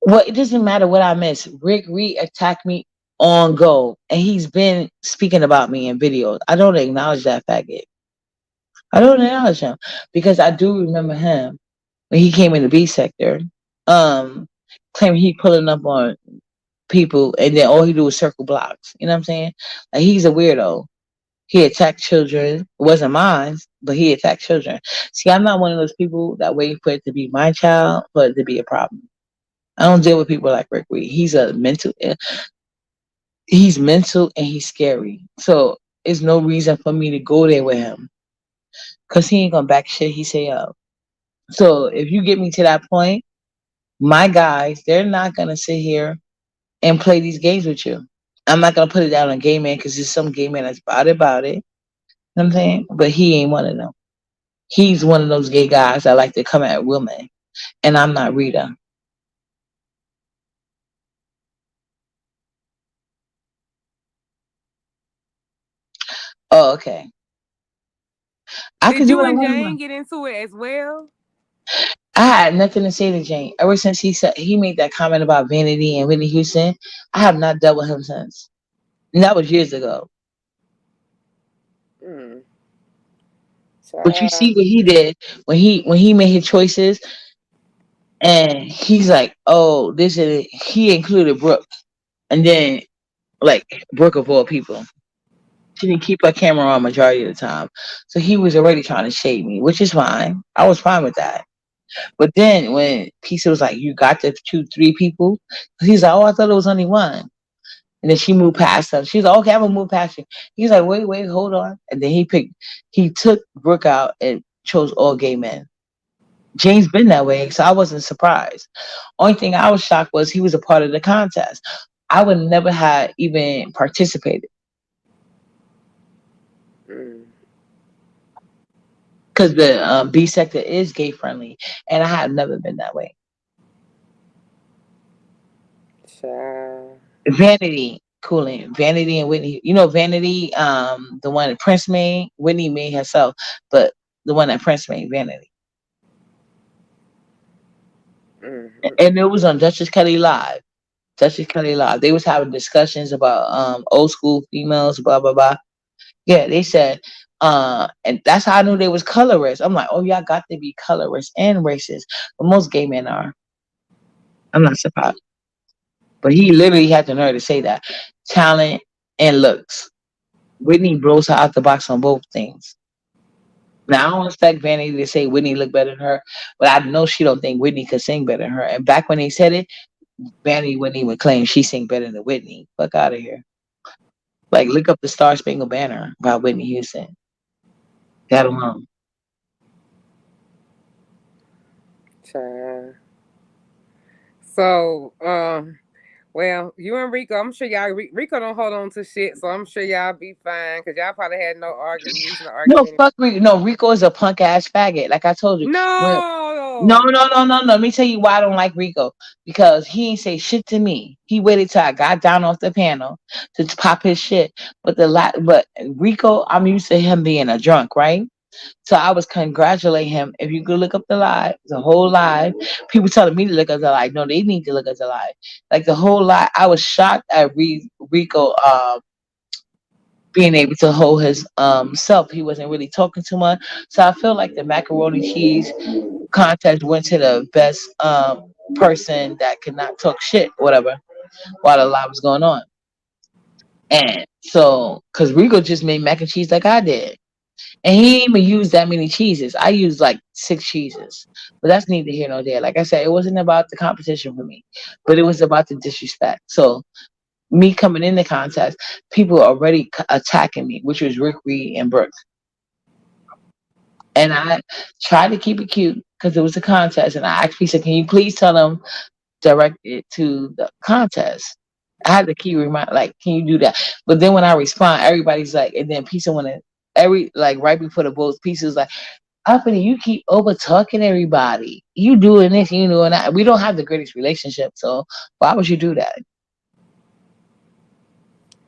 S1: Well, it doesn't matter what I miss. Rick Reed attacked me on Go, and he's been speaking about me in videos. I don't acknowledge that faggot. I don't acknowledge him because I do remember him when he came in the B sector. Um, claiming he pulling up on people, and then all he do is circle blocks. You know what I'm saying? Like he's a weirdo. He attacked children. It wasn't mine, but he attacked children. See, I'm not one of those people that wait for it to be my child for it to be a problem. I don't deal with people like Rick Reed. He's mental and he's scary. So there's no reason for me to go there with him because he ain't gonna back shit he say up. So if you get me to that point, my guys, they're not gonna sit here and play these games with you. I'm not gonna put it down on gay man because there's some gay man that's about it. You know what I'm saying? But he ain't one of them. He's one of those gay guys that like to come at women. And I'm not Rita. Oh, okay. I could
S2: Did
S1: do
S2: you
S1: what I
S2: and
S1: want.
S2: Jane get into it as well?
S1: I had nothing to say to Jane. Ever since he made that comment about Vanity and Whitney Houston, I have not dealt with him since. And that was years ago.
S2: Mm.
S1: But you see
S2: Child.
S1: what he did when he made his choices, and he's like, "Oh, this is," he included Brooke, and then like Brooke of all people, she didn't keep her camera on majority of the time, so he was already trying to shade me, which is fine. I was fine with that. But then when Pisa was like, "You got to choose 3 people," he's like, "Oh, I thought it was only one." And then she moved past him. She's like, "Okay, I'm gonna move past you." He's like, "Wait, hold on." And then he took Brooke out and chose all gay men. James been that way, so I wasn't surprised. Only thing I was shocked was he was a part of the contest. I would never have even participated
S2: Mm.
S1: because the B sector is gay friendly, and I have never been that way.
S2: Child.
S1: Vanity, cooling. Vanity and Whitney. You know Vanity, the one that Prince made. Whitney made herself, but the one that Prince made, Vanity.
S2: Mm.
S1: And it was on Duchess Kelly Live. Duchess Kelly Live. They was having discussions about old school females, blah blah blah. Yeah, they said, and that's how I knew they was colorist. I'm like, oh, y'all got to be colorist and racist, but most gay men are. I'm not surprised. But he literally had the nerve to say that. Talent and looks. Whitney blows her out the box on both things. Now I don't expect Vanity to say Whitney looked better than her, but I know she don't think Whitney could sing better than her. And back when they said it, Vanity wouldn't even claim she sing better than Whitney. Fuck out of here. Like, look up the Star Spangled Banner by Whitney Houston. That alone.
S2: Child. So, well, you and Rico, I'm sure y'all Rico don't hold on to shit, so I'm sure y'all be fine because y'all probably had no argument, reason to argue
S1: No,
S2: anyway.
S1: fuck Rico. No, Rico is a punk ass faggot. Like I told you. When no,
S2: No.
S1: no, no, no, no. Let me tell you why I don't like Rico. Because he ain't say shit to me. He waited till I got down off the panel to pop his shit. But Rico, I'm used to him being a drunk, right? So I was congratulating him. If you could look up the live, the whole live, people telling me to look up the live. No, they need to look up the live. Like the whole live, I was shocked at Rico being able to hold his self. He wasn't really talking too much. So I feel like the macaroni cheese contest went to the best person that could not talk shit, whatever, while the live was going on. And so, because Rico just made mac and cheese like I did. And he didn't even use that many cheeses. I used like 6 cheeses. But that's neither here nor there. Like I said, it wasn't about the competition for me, but it was about the disrespect. So me coming in the contest, people were already attacking me, which was Rick Reed and Brooke. And I tried to keep it cute because it was a contest. And I actually said, "Can you please tell them direct it to the contest?" I had to keep remind, like, "Can you do that?" But then when I respond, everybody's like, and then Pizza wanna every like right before the votes, Pizza was like, "Uppity, you keep over talking everybody. You doing this, you doing that. We don't have the greatest relationship, so why would you do that?"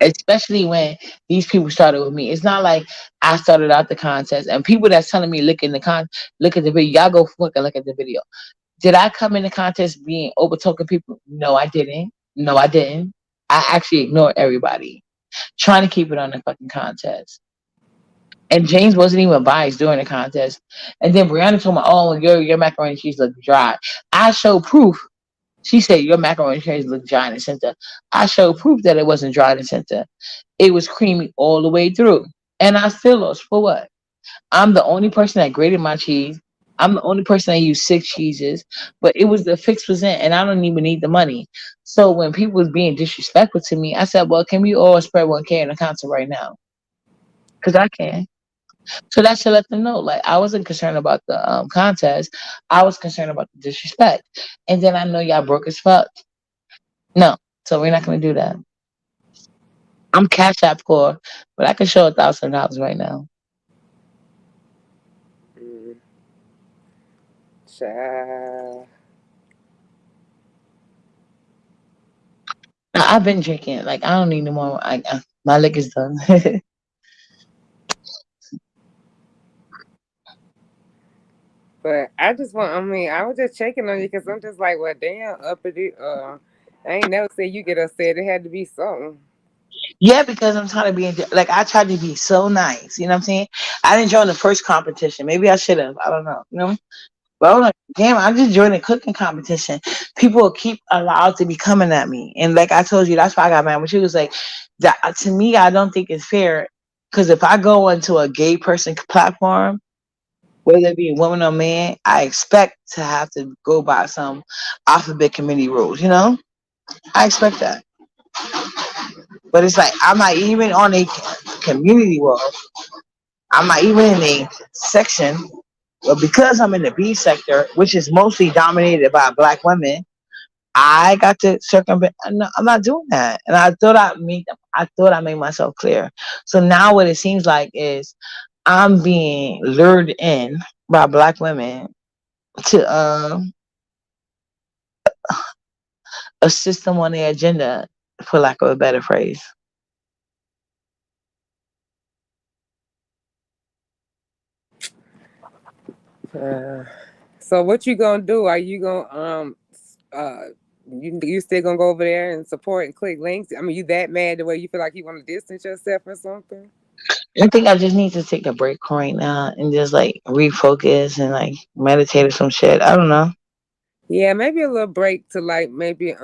S1: Especially when these people started with me. It's not like I started out the contest and people that's telling me look at the video. Y'all go fucking look at the video. Did I come in the contest being over talking people? No, I didn't. No, I didn't. I actually ignored everybody, trying to keep it on the fucking contest. And James wasn't even biased during the contest. And then Brianna told me, "Oh, your macaroni and cheese look dry." I showed proof. She said your macaroni and cheese look dry in the center. I showed proof that it wasn't dry in the center. It was creamy all the way through. And I still lost for what? I'm the only person that graded my cheese. I'm the only person that used 6 cheeses, but it was the fix was in, and I don't even need the money. So when people was being disrespectful to me, I said, "Well, can we all spread 1K in the concert right now? Because I can." So that should let them know. Like I wasn't concerned about the contest. I was concerned about the disrespect. And then I know y'all broke as fuck. No, so we're not gonna do that. I'm Cash App poor, but I can show $1,000 right now.
S2: Mm, child.
S1: I've been drinking. Like I don't need no more. My liquor's done.
S2: But I just want, I mean, I was just checking on you because I'm just like, well, damn, uppity. I ain't never said you get upset. It had to be something.
S1: Yeah, because I'm trying to be like I tried to be so nice. You know what I'm saying? I didn't join the first competition. Maybe I should have. I don't know. You know. But I'm like, damn, I just joined a cooking competition. People will keep allowed to be coming at me. And like I told you, that's why I got mad. When she was like, that, to me, I don't think it's fair. Because if I go into a gay person platform, whether it be a woman or man, I expect to have to go by some alphabet committee rules, you know? I expect that. But it's like, I'm not even on a community wall. I'm not even in a section. But because I'm in the B sector, which is mostly dominated by black women, I got to circumvent. No, I'm not doing that. And I thought I made myself clear. So now what it seems like is I'm being lured in by black women to assist them on their agenda, for lack of a better phrase.
S2: Uh, so what you gonna do? Are you gonna uh you still gonna go over there and support and click links? I mean, you that mad the way you feel like you want to distance yourself or something?
S1: I think I just need to take a break right now and just like refocus and like meditate or some shit. I don't know.
S2: Yeah, maybe a little break to like maybe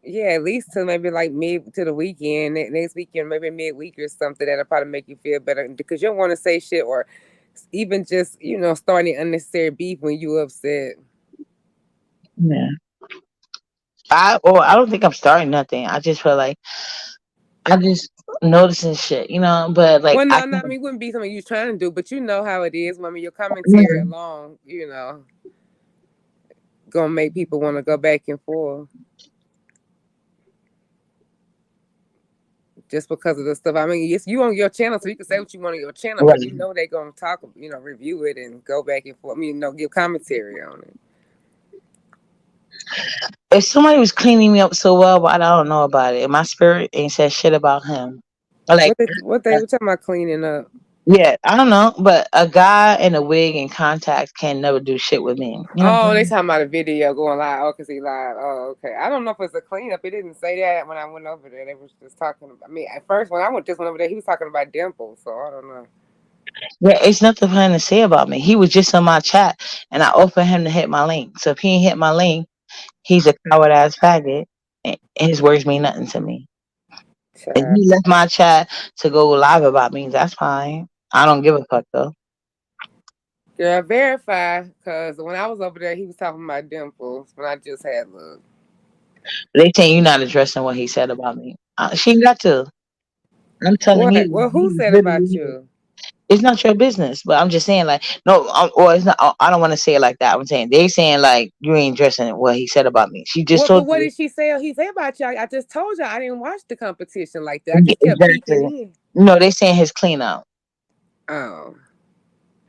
S2: yeah, at least to maybe like mid to the weekend, next weekend, maybe midweek or something. That'll probably make you feel better because you don't want to say shit or even just starting unnecessary beef when you upset.
S1: Yeah. I don't think I'm starting nothing. I just feel like I just noticing shit, But like
S2: Well,
S1: I
S2: no, no, I
S1: can,
S2: mean, it wouldn't be something you're trying to do, but you know how it is. I mean, your commentary alone, gonna make people want to go back and forth just because of the stuff. I mean, it's you on your channel, so you can say what you want on your channel, but
S1: right.
S2: you know they gonna talk, review it and go back and forth. I mean, give commentary on it.
S1: If somebody was cleaning me up so well, but I don't know about it, and my spirit ain't said shit about him. Like,
S2: What they were talking about cleaning up?
S1: yeah, I don't know, but a guy in a wig and contacts can never do shit with me. You know what
S2: Oh,
S1: I'm
S2: they
S1: saying?
S2: talking about a video going live. Oh, cause he live. Oh, okay. I don't know if it's a cleanup. It didn't say that when I went over there. They was just talking. I mean, at first when I went over there, he was talking about dimples. So I don't know.
S1: Yeah, it's nothing for him to say about me. He was just on my chat, and I offered him to hit my link. So if he ain't hit my link, he's a coward ass faggot, and his words mean nothing to me. If
S2: Child.
S1: he left my chat to go live about me, that's fine. I don't give a fuck though.
S2: Girl, verify. Cause when I was over there, he was talking about dimples. When I just had look.
S1: They saying you're not addressing what he said about me. She ain't got to. I'm telling
S2: What?
S1: you,
S2: Well, who
S1: he's
S2: said about
S1: literally.
S2: you?
S1: It's not your business, but I'm just saying, like, no, or it's not. I don't want to say it like that. I'm saying they saying like you ain't addressing what he said about me. She just
S2: What? But
S1: told
S2: what
S1: you
S2: did she say? He say about you? I just told you I didn't watch the competition like that. I just kept peeking
S1: exactly.
S2: in.
S1: No, they saying his clean out.
S2: Oh.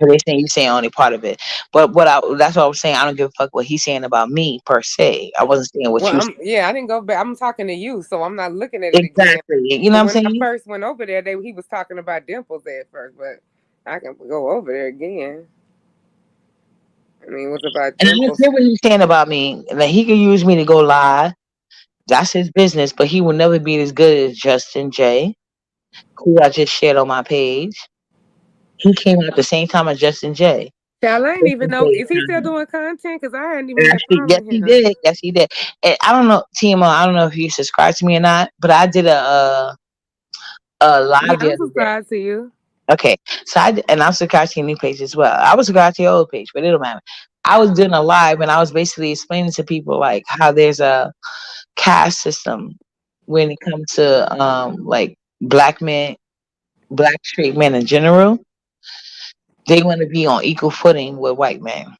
S1: So they saying you saying only part of it. But that's what I was saying. I don't give a fuck what he's saying about me per se. I wasn't saying what
S2: Well,
S1: you
S2: I didn't go back. I'm talking to you, so I'm not looking at it again.
S1: exactly. You know what
S2: But
S1: I'm
S2: when I
S1: saying?
S2: first went over there, he was talking about dimples at first, but I can go over there again. I mean, what's about
S1: And I don't
S2: dimples?
S1: care what he's saying about me. That he can use me to go lie. That's his business. But he will never be as good as Justin J, who I just shared on my page. He came out at the same time as Justin J.
S2: Child, I ain't even
S1: Justin
S2: know.
S1: J
S2: Is he still
S1: comment.
S2: doing content? Because I hadn't even
S1: And
S2: been
S1: actually, yes,
S2: following
S1: he
S2: him.
S1: did. Yes, he did. And I don't know, Timo. I don't know if you subscribe to me or not, but I did a
S2: Yeah,
S1: live the
S2: I'm
S1: other day.
S2: subscribed to you.
S1: Okay, so and I'm subscribed to your new page as well. I was subscribed to your old page, but it don't matter. I was doing a live, and I was basically explaining to people like how there's a caste system when it comes to like black men, black straight men in general. They want to be on equal footing with white men,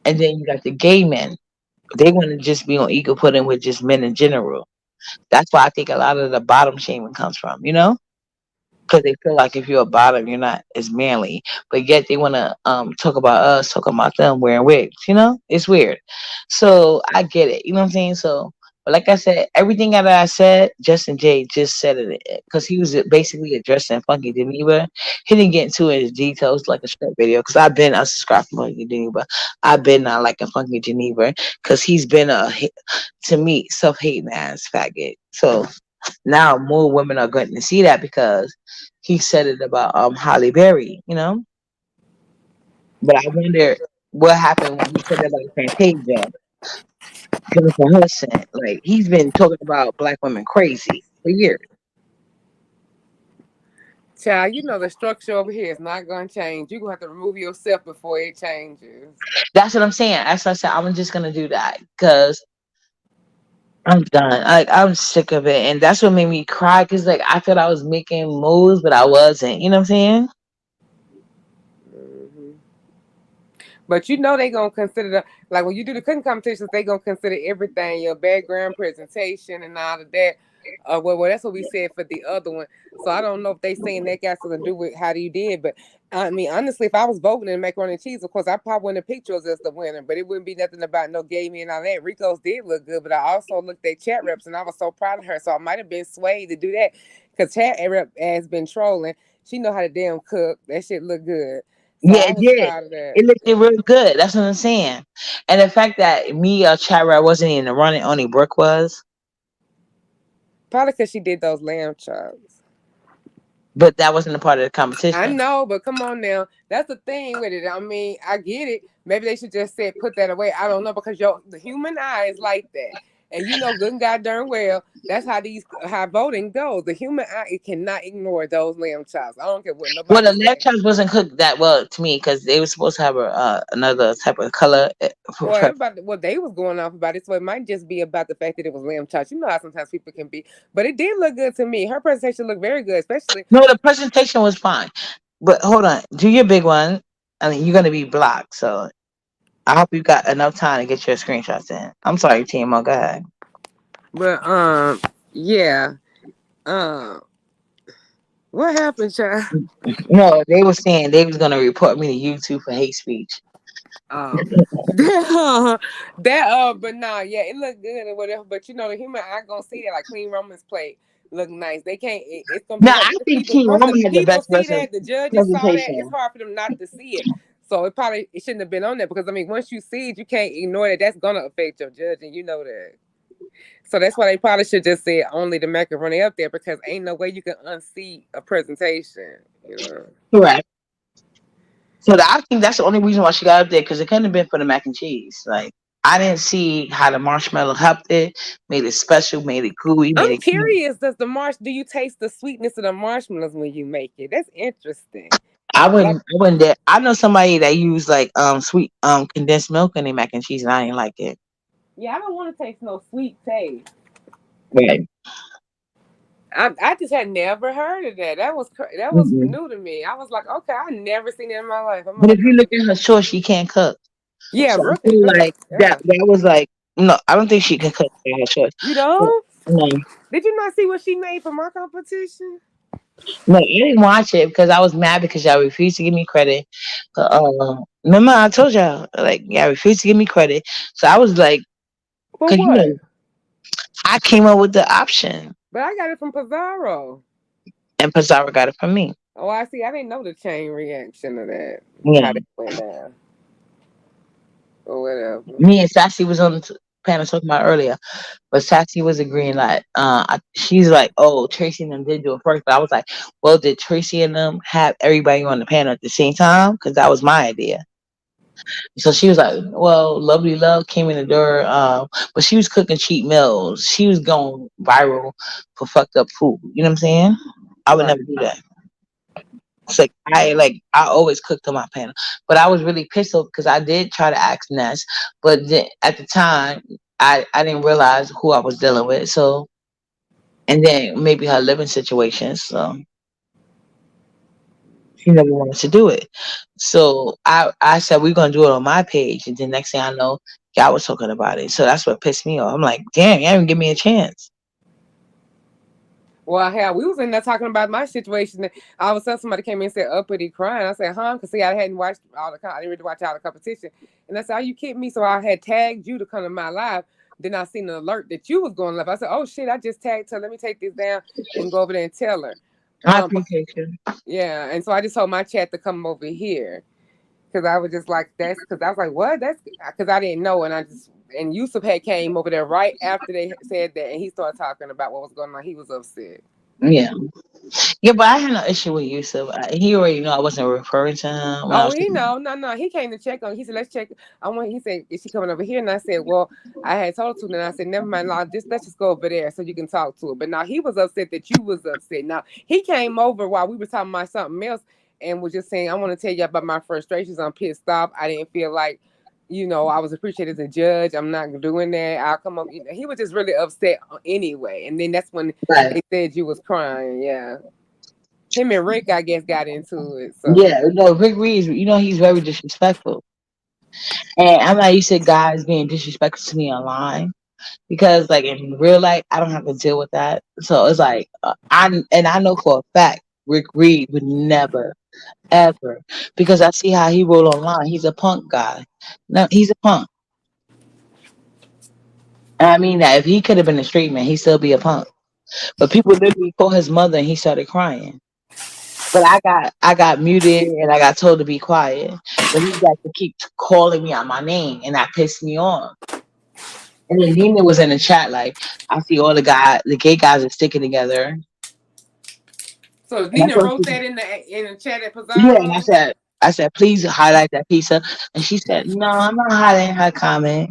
S1: and then you got the gay men. They want to just be on equal footing with just men in general. That's why I think a lot of the bottom shaming comes from, because they feel like if you're a bottom, you're not as manly. But yet they want to talk about us, talk about them wearing wigs. It's weird. So I get it. You know what I'm saying? So, but like I said, everything that I said, Justin J just said it because he was basically addressing Funky Geneva. He didn't get into his details like a short video because I've been unsubscribed from Funky Geneva. I've been not liking Funky Geneva because he's been to me self-hating ass faggot. So now more women are going to see that because he said it about Holly Berry. But I wonder what happened when he said that about Fantasia, Jennifer Hudson. Like he's been talking about black women crazy for years.
S2: Child, you know the structure over here is not going to change. You're going to have to remove yourself before it changes.
S1: That's what I'm saying. As I said, I'm just gonna do that because I'm done. Like I'm sick of it, and that's what made me cry. Cause like I thought I was making moves, but I wasn't. You know what I'm saying?
S2: Hmm. But you know they gonna consider like when you do the cooking competitions, they gonna consider everything, your background, presentation, and all of that. Well, that's what we said for the other one. So I don't know if they saying that got something to do with how you did, but I mean honestly, if I was voting in macaroni and cheese, of course I probably wouldn't have picked yours as the winner, but it wouldn't be nothing about no gay me and all that. Rico's did look good, but I also looked at chat reps and I was so proud of her, so I might have been swayed to do that because chat rep has been trolling. She know how to damn cook. That shit look good. So
S1: Yeah,
S2: I
S1: it
S2: was
S1: did.
S2: proud of that.
S1: It looked real good. That's what I'm saying. And the fact that me, Chira, wasn't in the running, only Brooke was,
S2: Probably because she did those lamb chops.
S1: but that wasn't a part of the
S2: I
S1: competition.
S2: know, but come on now. That's the thing with it. I mean, I get it. Maybe they should just say put that away. I don't know because the human eye is like that. And you know good and goddamn well that's how voting goes. The human eye it cannot ignore those lamb chops. I don't care what
S1: Well,
S2: nobody
S1: the lamb
S2: says.
S1: chops wasn't cooked that well to me because they were supposed to have another type of color.
S2: Well, everybody, well, they was going off about it, so it might just be about the fact that it was lamb chops. You know how sometimes people can be, but it did look good to me. Her presentation looked very good, especially.
S1: No, the presentation was fine. But hold on, do your big one. I mean, you're gonna be blocked, so I hope you got enough time to get your screenshots in. I'm sorry, Team. Oh, go ahead.
S2: But yeah, um, what happened, child?
S1: No, they were saying they was gonna report me to YouTube for hate speech.
S2: Um, that but nah, yeah, it looked good and whatever. But you know, the human eye gonna see that like Queen Roman's plate look nice. They can't. It's gonna be
S1: Now
S2: hard.
S1: I think Team
S2: Once the
S1: Roman had the
S2: people
S1: best
S2: see that, the judges saw that. It's
S1: presentation.
S2: hard for them not to see it. So it shouldn't have been on there because I mean, once you see it, you can't ignore that. That's gonna affect your judge, and you know that. So that's why they probably should just say only the macaroni up there because ain't no way you can unsee a presentation. You know.
S1: Correct. So I think that's the only reason why she got up there because it couldn't have been for the mac and cheese. Like I didn't see how the marshmallow helped it, made it special, made it gooey, made
S2: I'm
S1: it cute.
S2: curious, do you taste the sweetness of the marshmallows when you make it? That's interesting. Like,
S1: I wouldn't dare. I know somebody that used like sweet condensed milk in their mac and cheese, and I didn't like it.
S2: yeah, I don't want to taste no sweet taste.
S1: Right.
S2: I just had never heard of that. That was
S1: Mm-mm.
S2: new to me. I was like, okay, I never seen it in my life. I'm
S1: But if
S2: like,
S1: you look at her short, she can't cook.
S2: yeah,
S1: So I
S2: Brooke can
S1: feel
S2: cook.
S1: like
S2: Yeah,
S1: that was like no, I don't think she can cook by her short.
S2: you
S1: But,
S2: know.
S1: no,
S2: Did you not see what she made for my competition?
S1: no, I didn't watch it because I was mad because y'all refused to give me credit. Remember I told y'all like y'all refused to give me credit, so I was like,
S2: For
S1: because
S2: what?
S1: I came up with the option,
S2: But I got it from Pizarro.
S1: and Pizarro got it from me.
S2: Oh, I see. I didn't know the chain reaction of that.
S1: Yeah,
S2: How that went down or whatever.
S1: me and Sassy was on the panel talking about earlier. But Sassy was agreeing like, she's like, oh, Tracy and them did do it first. But I was like, well, did Tracy and them have everybody on the panel at the same time? Because that was my idea. So she was like, well, Lovely Love came in the door, but she was cooking cheap meals. She was going viral for fucked up food. You know what I'm saying? I would
S2: Right.
S1: never do that. It's like I always cooked on my panel, but I was really pissed off because I did try to ask Ness, but then, at the time I didn't realize who I was dealing with. So and then maybe her living situation. So she never wanted to do it. So I said we're gonna do it on my page, and then next thing I know, y'all was talking about it. So that's what pissed me off. I'm like, damn, you didn't give me a chance.
S2: Well, hell, we was in there talking about my situation. All of a sudden, somebody came in and said, uppity crying. I said, huh? Because, see, I hadn't watched I didn't really watch all the competition. And I said, are you kidding me? So I had tagged you to come to my live. Then I seen an alert that you was going live. I said, oh, shit, I just tagged her. Let me take this down and go over there and tell her.
S1: I
S2: Um,
S1: appreciate you.
S2: yeah. And so I just told my chat to come over here. Because I was just like, because I was like, what? That's because I didn't know. And Yusuf had came over there right after they said that. And he started talking about what was going on. He was upset.
S1: Yeah. Yeah, but I had no issue with Yusuf. He already knew I wasn't referring to him when I
S2: Oh,
S1: was
S2: he
S1: talking.
S2: know, no. He came to check on. He said, "Let's check." He said, "Is she coming over here?" And I said, "Well, I had told her to." And I said, "Never mind, Lord, let's just go over there so you can talk to her." But now he was upset that you was upset. Now he came over while we were talking about something else and was just saying, "I want to tell you about my frustrations. I'm pissed off. I didn't feel like, I was appreciated as a judge. I'm not doing that. I'll come up." He was just really upset anyway. And then that's when
S1: Right.
S2: they said you was crying. Yeah, him and Rick, I guess, got into it. So.
S1: Yeah, no, Rick Reed, he's very disrespectful. And I'm not used to guys being disrespectful to me online because, like, in real life, I don't have to deal with that. So it's like, I know for a fact Rick Reed would never, ever, because I see how he roll online. He's a punk guy. No, he's a punk. And I mean that if he could have been a straight man, he'd still be a punk. But people literally called his mother and he started crying. But I got muted and I got told to be quiet. But he got to keep calling me out my name and that pissed me off. And then Nina was in the chat like, I see all the gay guys are sticking together.
S2: So
S1: And
S2: Nina wrote that in the chat at
S1: yeah, and
S2: Pizarro.
S1: I said, please highlight that pizza. And she said, no, I'm not highlighting her comment.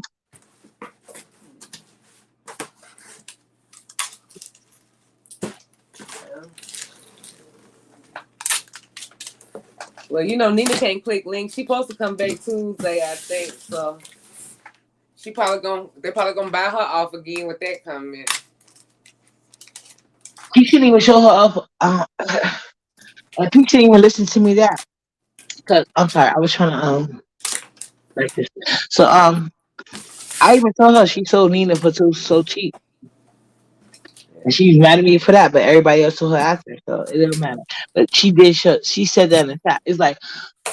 S2: Well, you know, Nina can't click links. She supposed to come back Tuesday, I think. So they're probably gonna buy her off again with that comment.
S1: He shouldn't even show her up. And people shouldn't even listen to me that. Cause I'm sorry, I was trying to like this. So I even told her she sold Nina for so cheap, and she was mad at me for that. But everybody else told her after, so it didn't matter. But she did. She said that in the chat. It's like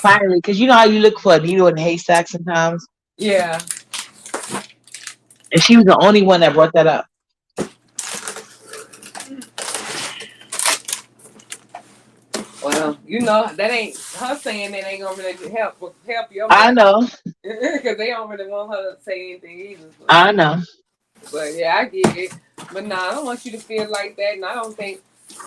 S1: finally, because you know how you look for a needle in a haystack sometimes,
S2: Yeah.
S1: and she was the only one that brought that up.
S2: Well, you know that ain't her saying that ain't gonna really help your
S1: I
S2: matter
S1: know,
S2: because they don't really want her to say anything either. So.
S1: I know.
S2: But yeah, I get it. But nah, I don't want you to feel like that, and I don't think.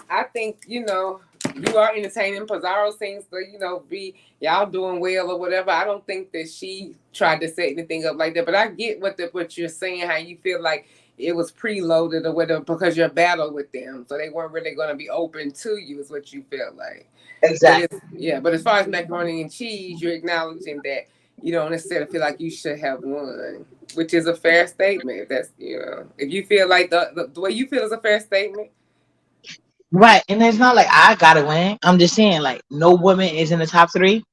S2: I think you know you are entertaining. Pizarro seems to be y'all doing well or whatever. I don't think that she tried to set anything up like that. But I get what you're saying. How you feel like it was preloaded or whatever because you're battle with them, so they weren't really going to be open to you. Is what you felt like. But
S1: Exactly.
S2: it's yeah. But as far as macaroni and cheese, you're acknowledging that you don't necessarily feel like you should have won, which is a fair statement. If that's if you feel like the way you feel is a fair statement.
S1: Right, and it's not like I gotta win. I'm just saying, like, no woman is in the top three.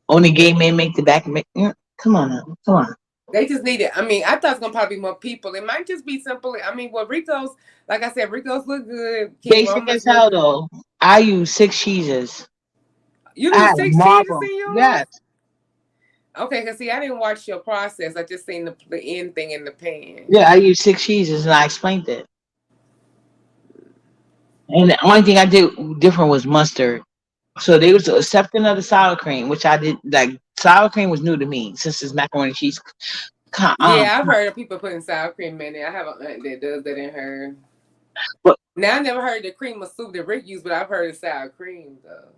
S1: Only gay men make the back. Come on now, come on.
S2: They just need it. I mean, I thought it's gonna probably be more people. It might just be simply. I mean, well, Rico's like I said, Rico's look good. King
S1: Basic as
S2: Roman's look
S1: hell
S2: good.
S1: though. I use 6 cheeses.
S2: You
S1: I
S2: do
S1: had
S2: six cheeses
S1: marble.
S2: in yours?
S1: Yes.
S2: Okay, cause see, I didn't watch your process. I just seen the end thing in the pan.
S1: Yeah, I use 6 cheeses, and I explained it. And the only thing I did different was mustard. So they was accepting of the sour cream, which I did. Like sour cream was new to me since it's macaroni and cheese.
S2: Yeah, I've heard of people putting sour cream in it. I have an aunt that does that in her.
S1: but
S2: Now I never heard the cream of soup that Rick used, but I've heard of sour cream though.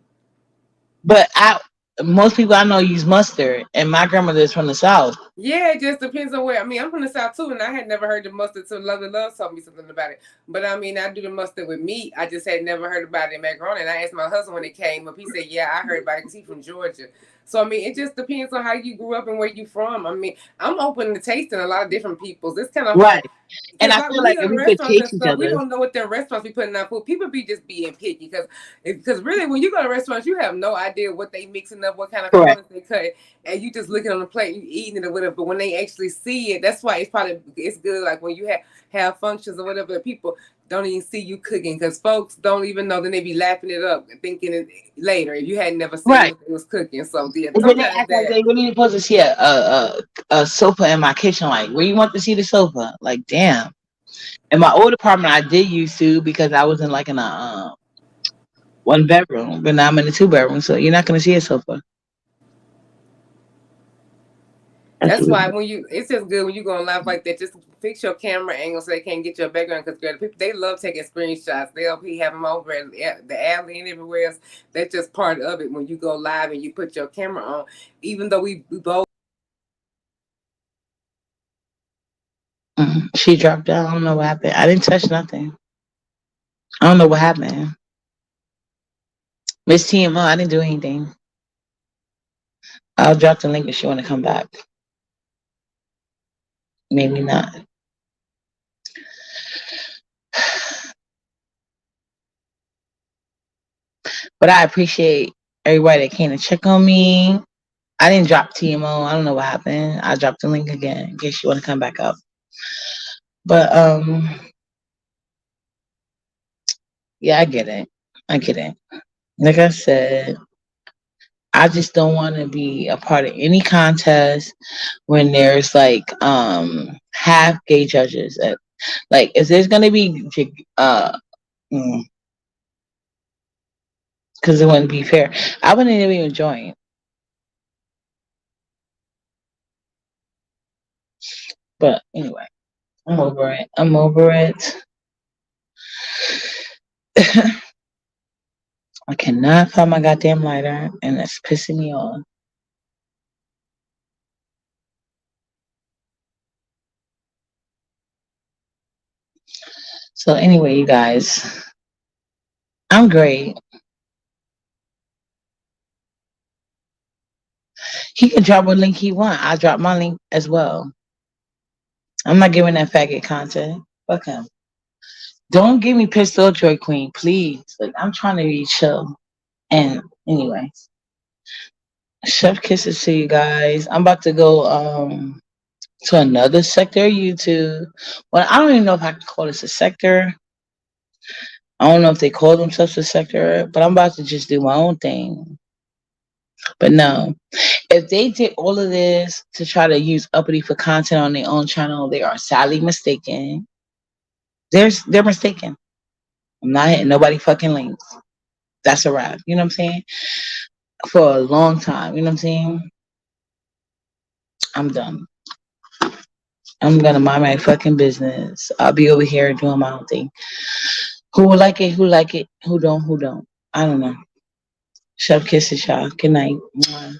S1: but I most people I know use mustard, and my grandmother is from the south.
S2: Yeah, it just depends on where. I mean, I'm from the South too, and I had never heard the mustard till Lovely Love told me something about it. But I mean, I do the mustard with meat. I just had never heard about it in macaroni. And I asked my husband when it came up. He said, "Yeah, I heard about it because he's from Georgia." So I mean, it just depends on how you grew up and where you from. I mean, I'm open to tasting a lot of different people's. It's kind of hard
S1: Right. And
S2: because
S1: I
S2: like
S1: feel
S2: when we
S1: like
S2: go
S1: if
S2: to
S1: we could
S2: restaurants and
S1: taste each
S2: stuff, we
S1: other.
S2: don't know what their restaurants be putting in our food. People be just being picky because really when you go to restaurants, you have no idea what they mixing up, what kind of
S1: Correct.
S2: corners they cut, and you just looking on the plate, you eating it or whatever. But when they actually see it, that's why it's good. Like when you have functions or whatever, people don't even see you cooking because folks don't even know. Then they be laughing it up, thinking it later if you had never seen
S1: Right.
S2: what they was cooking. So yeah,
S1: And then they
S2: sometimes
S1: act like
S2: that.
S1: they really supposed to see a sofa in my kitchen. Like, where you want to see the sofa? Like, damn. In my old apartment, I did used to because I was in like in a 1 bedroom, but now I'm in a 2 bedroom, so you're not gonna see a sofa. That's
S2: That's
S1: what
S2: why when it's just good when you go on live like that. Just fix your camera angle so they can't get your background because people they love taking screenshots. They'll be having them over at the alley and everywhere else. That's just part of it when you go live and you put your camera on. Even though we both.
S1: She dropped down. I don't know what happened. I didn't touch nothing. I don't know what happened. Miss TMO, I didn't do anything. I'll drop the link if she want to come back. Maybe not. But I appreciate everybody that came to check on me. I didn't drop TMO. I don't know what happened. I dropped the link again in case you want to come back up. But yeah, I get it. I get it. Like I said, I just don't want to be a part of any contest when there's like half gay judges. Like if there's gonna be because it wouldn't be fair. I wouldn't even join. But anyway, I'm over it. I'm over it. I cannot find my goddamn lighter, and it's pissing me off. So anyway, you guys, I'm great. He can drop what link he want. I drop my link as well. I'm not giving that faggot content. Fuck him. Don't give me pistol Joy Queen, please. Like I'm trying to be chill. And anyway, chef kisses to you guys. I'm about to go to another sector of YouTube. Well, I don't even know if I can call this a sector. I don't know if they call themselves a sector, but I'm about to just do my own thing. But no, if they did all of this to try to use uppity for content on their own channel, they are sadly mistaken. They're mistaken. I'm not hitting nobody fucking links. That's a wrap. You know what I'm saying? For a long time. You know what I'm saying? I'm done. I'm gonna mind my fucking business. I'll be over here doing my own thing. Who will like it? Who like it? Who don't? Who don't? I don't know. Chef kisses y'all. Good night. Mwah.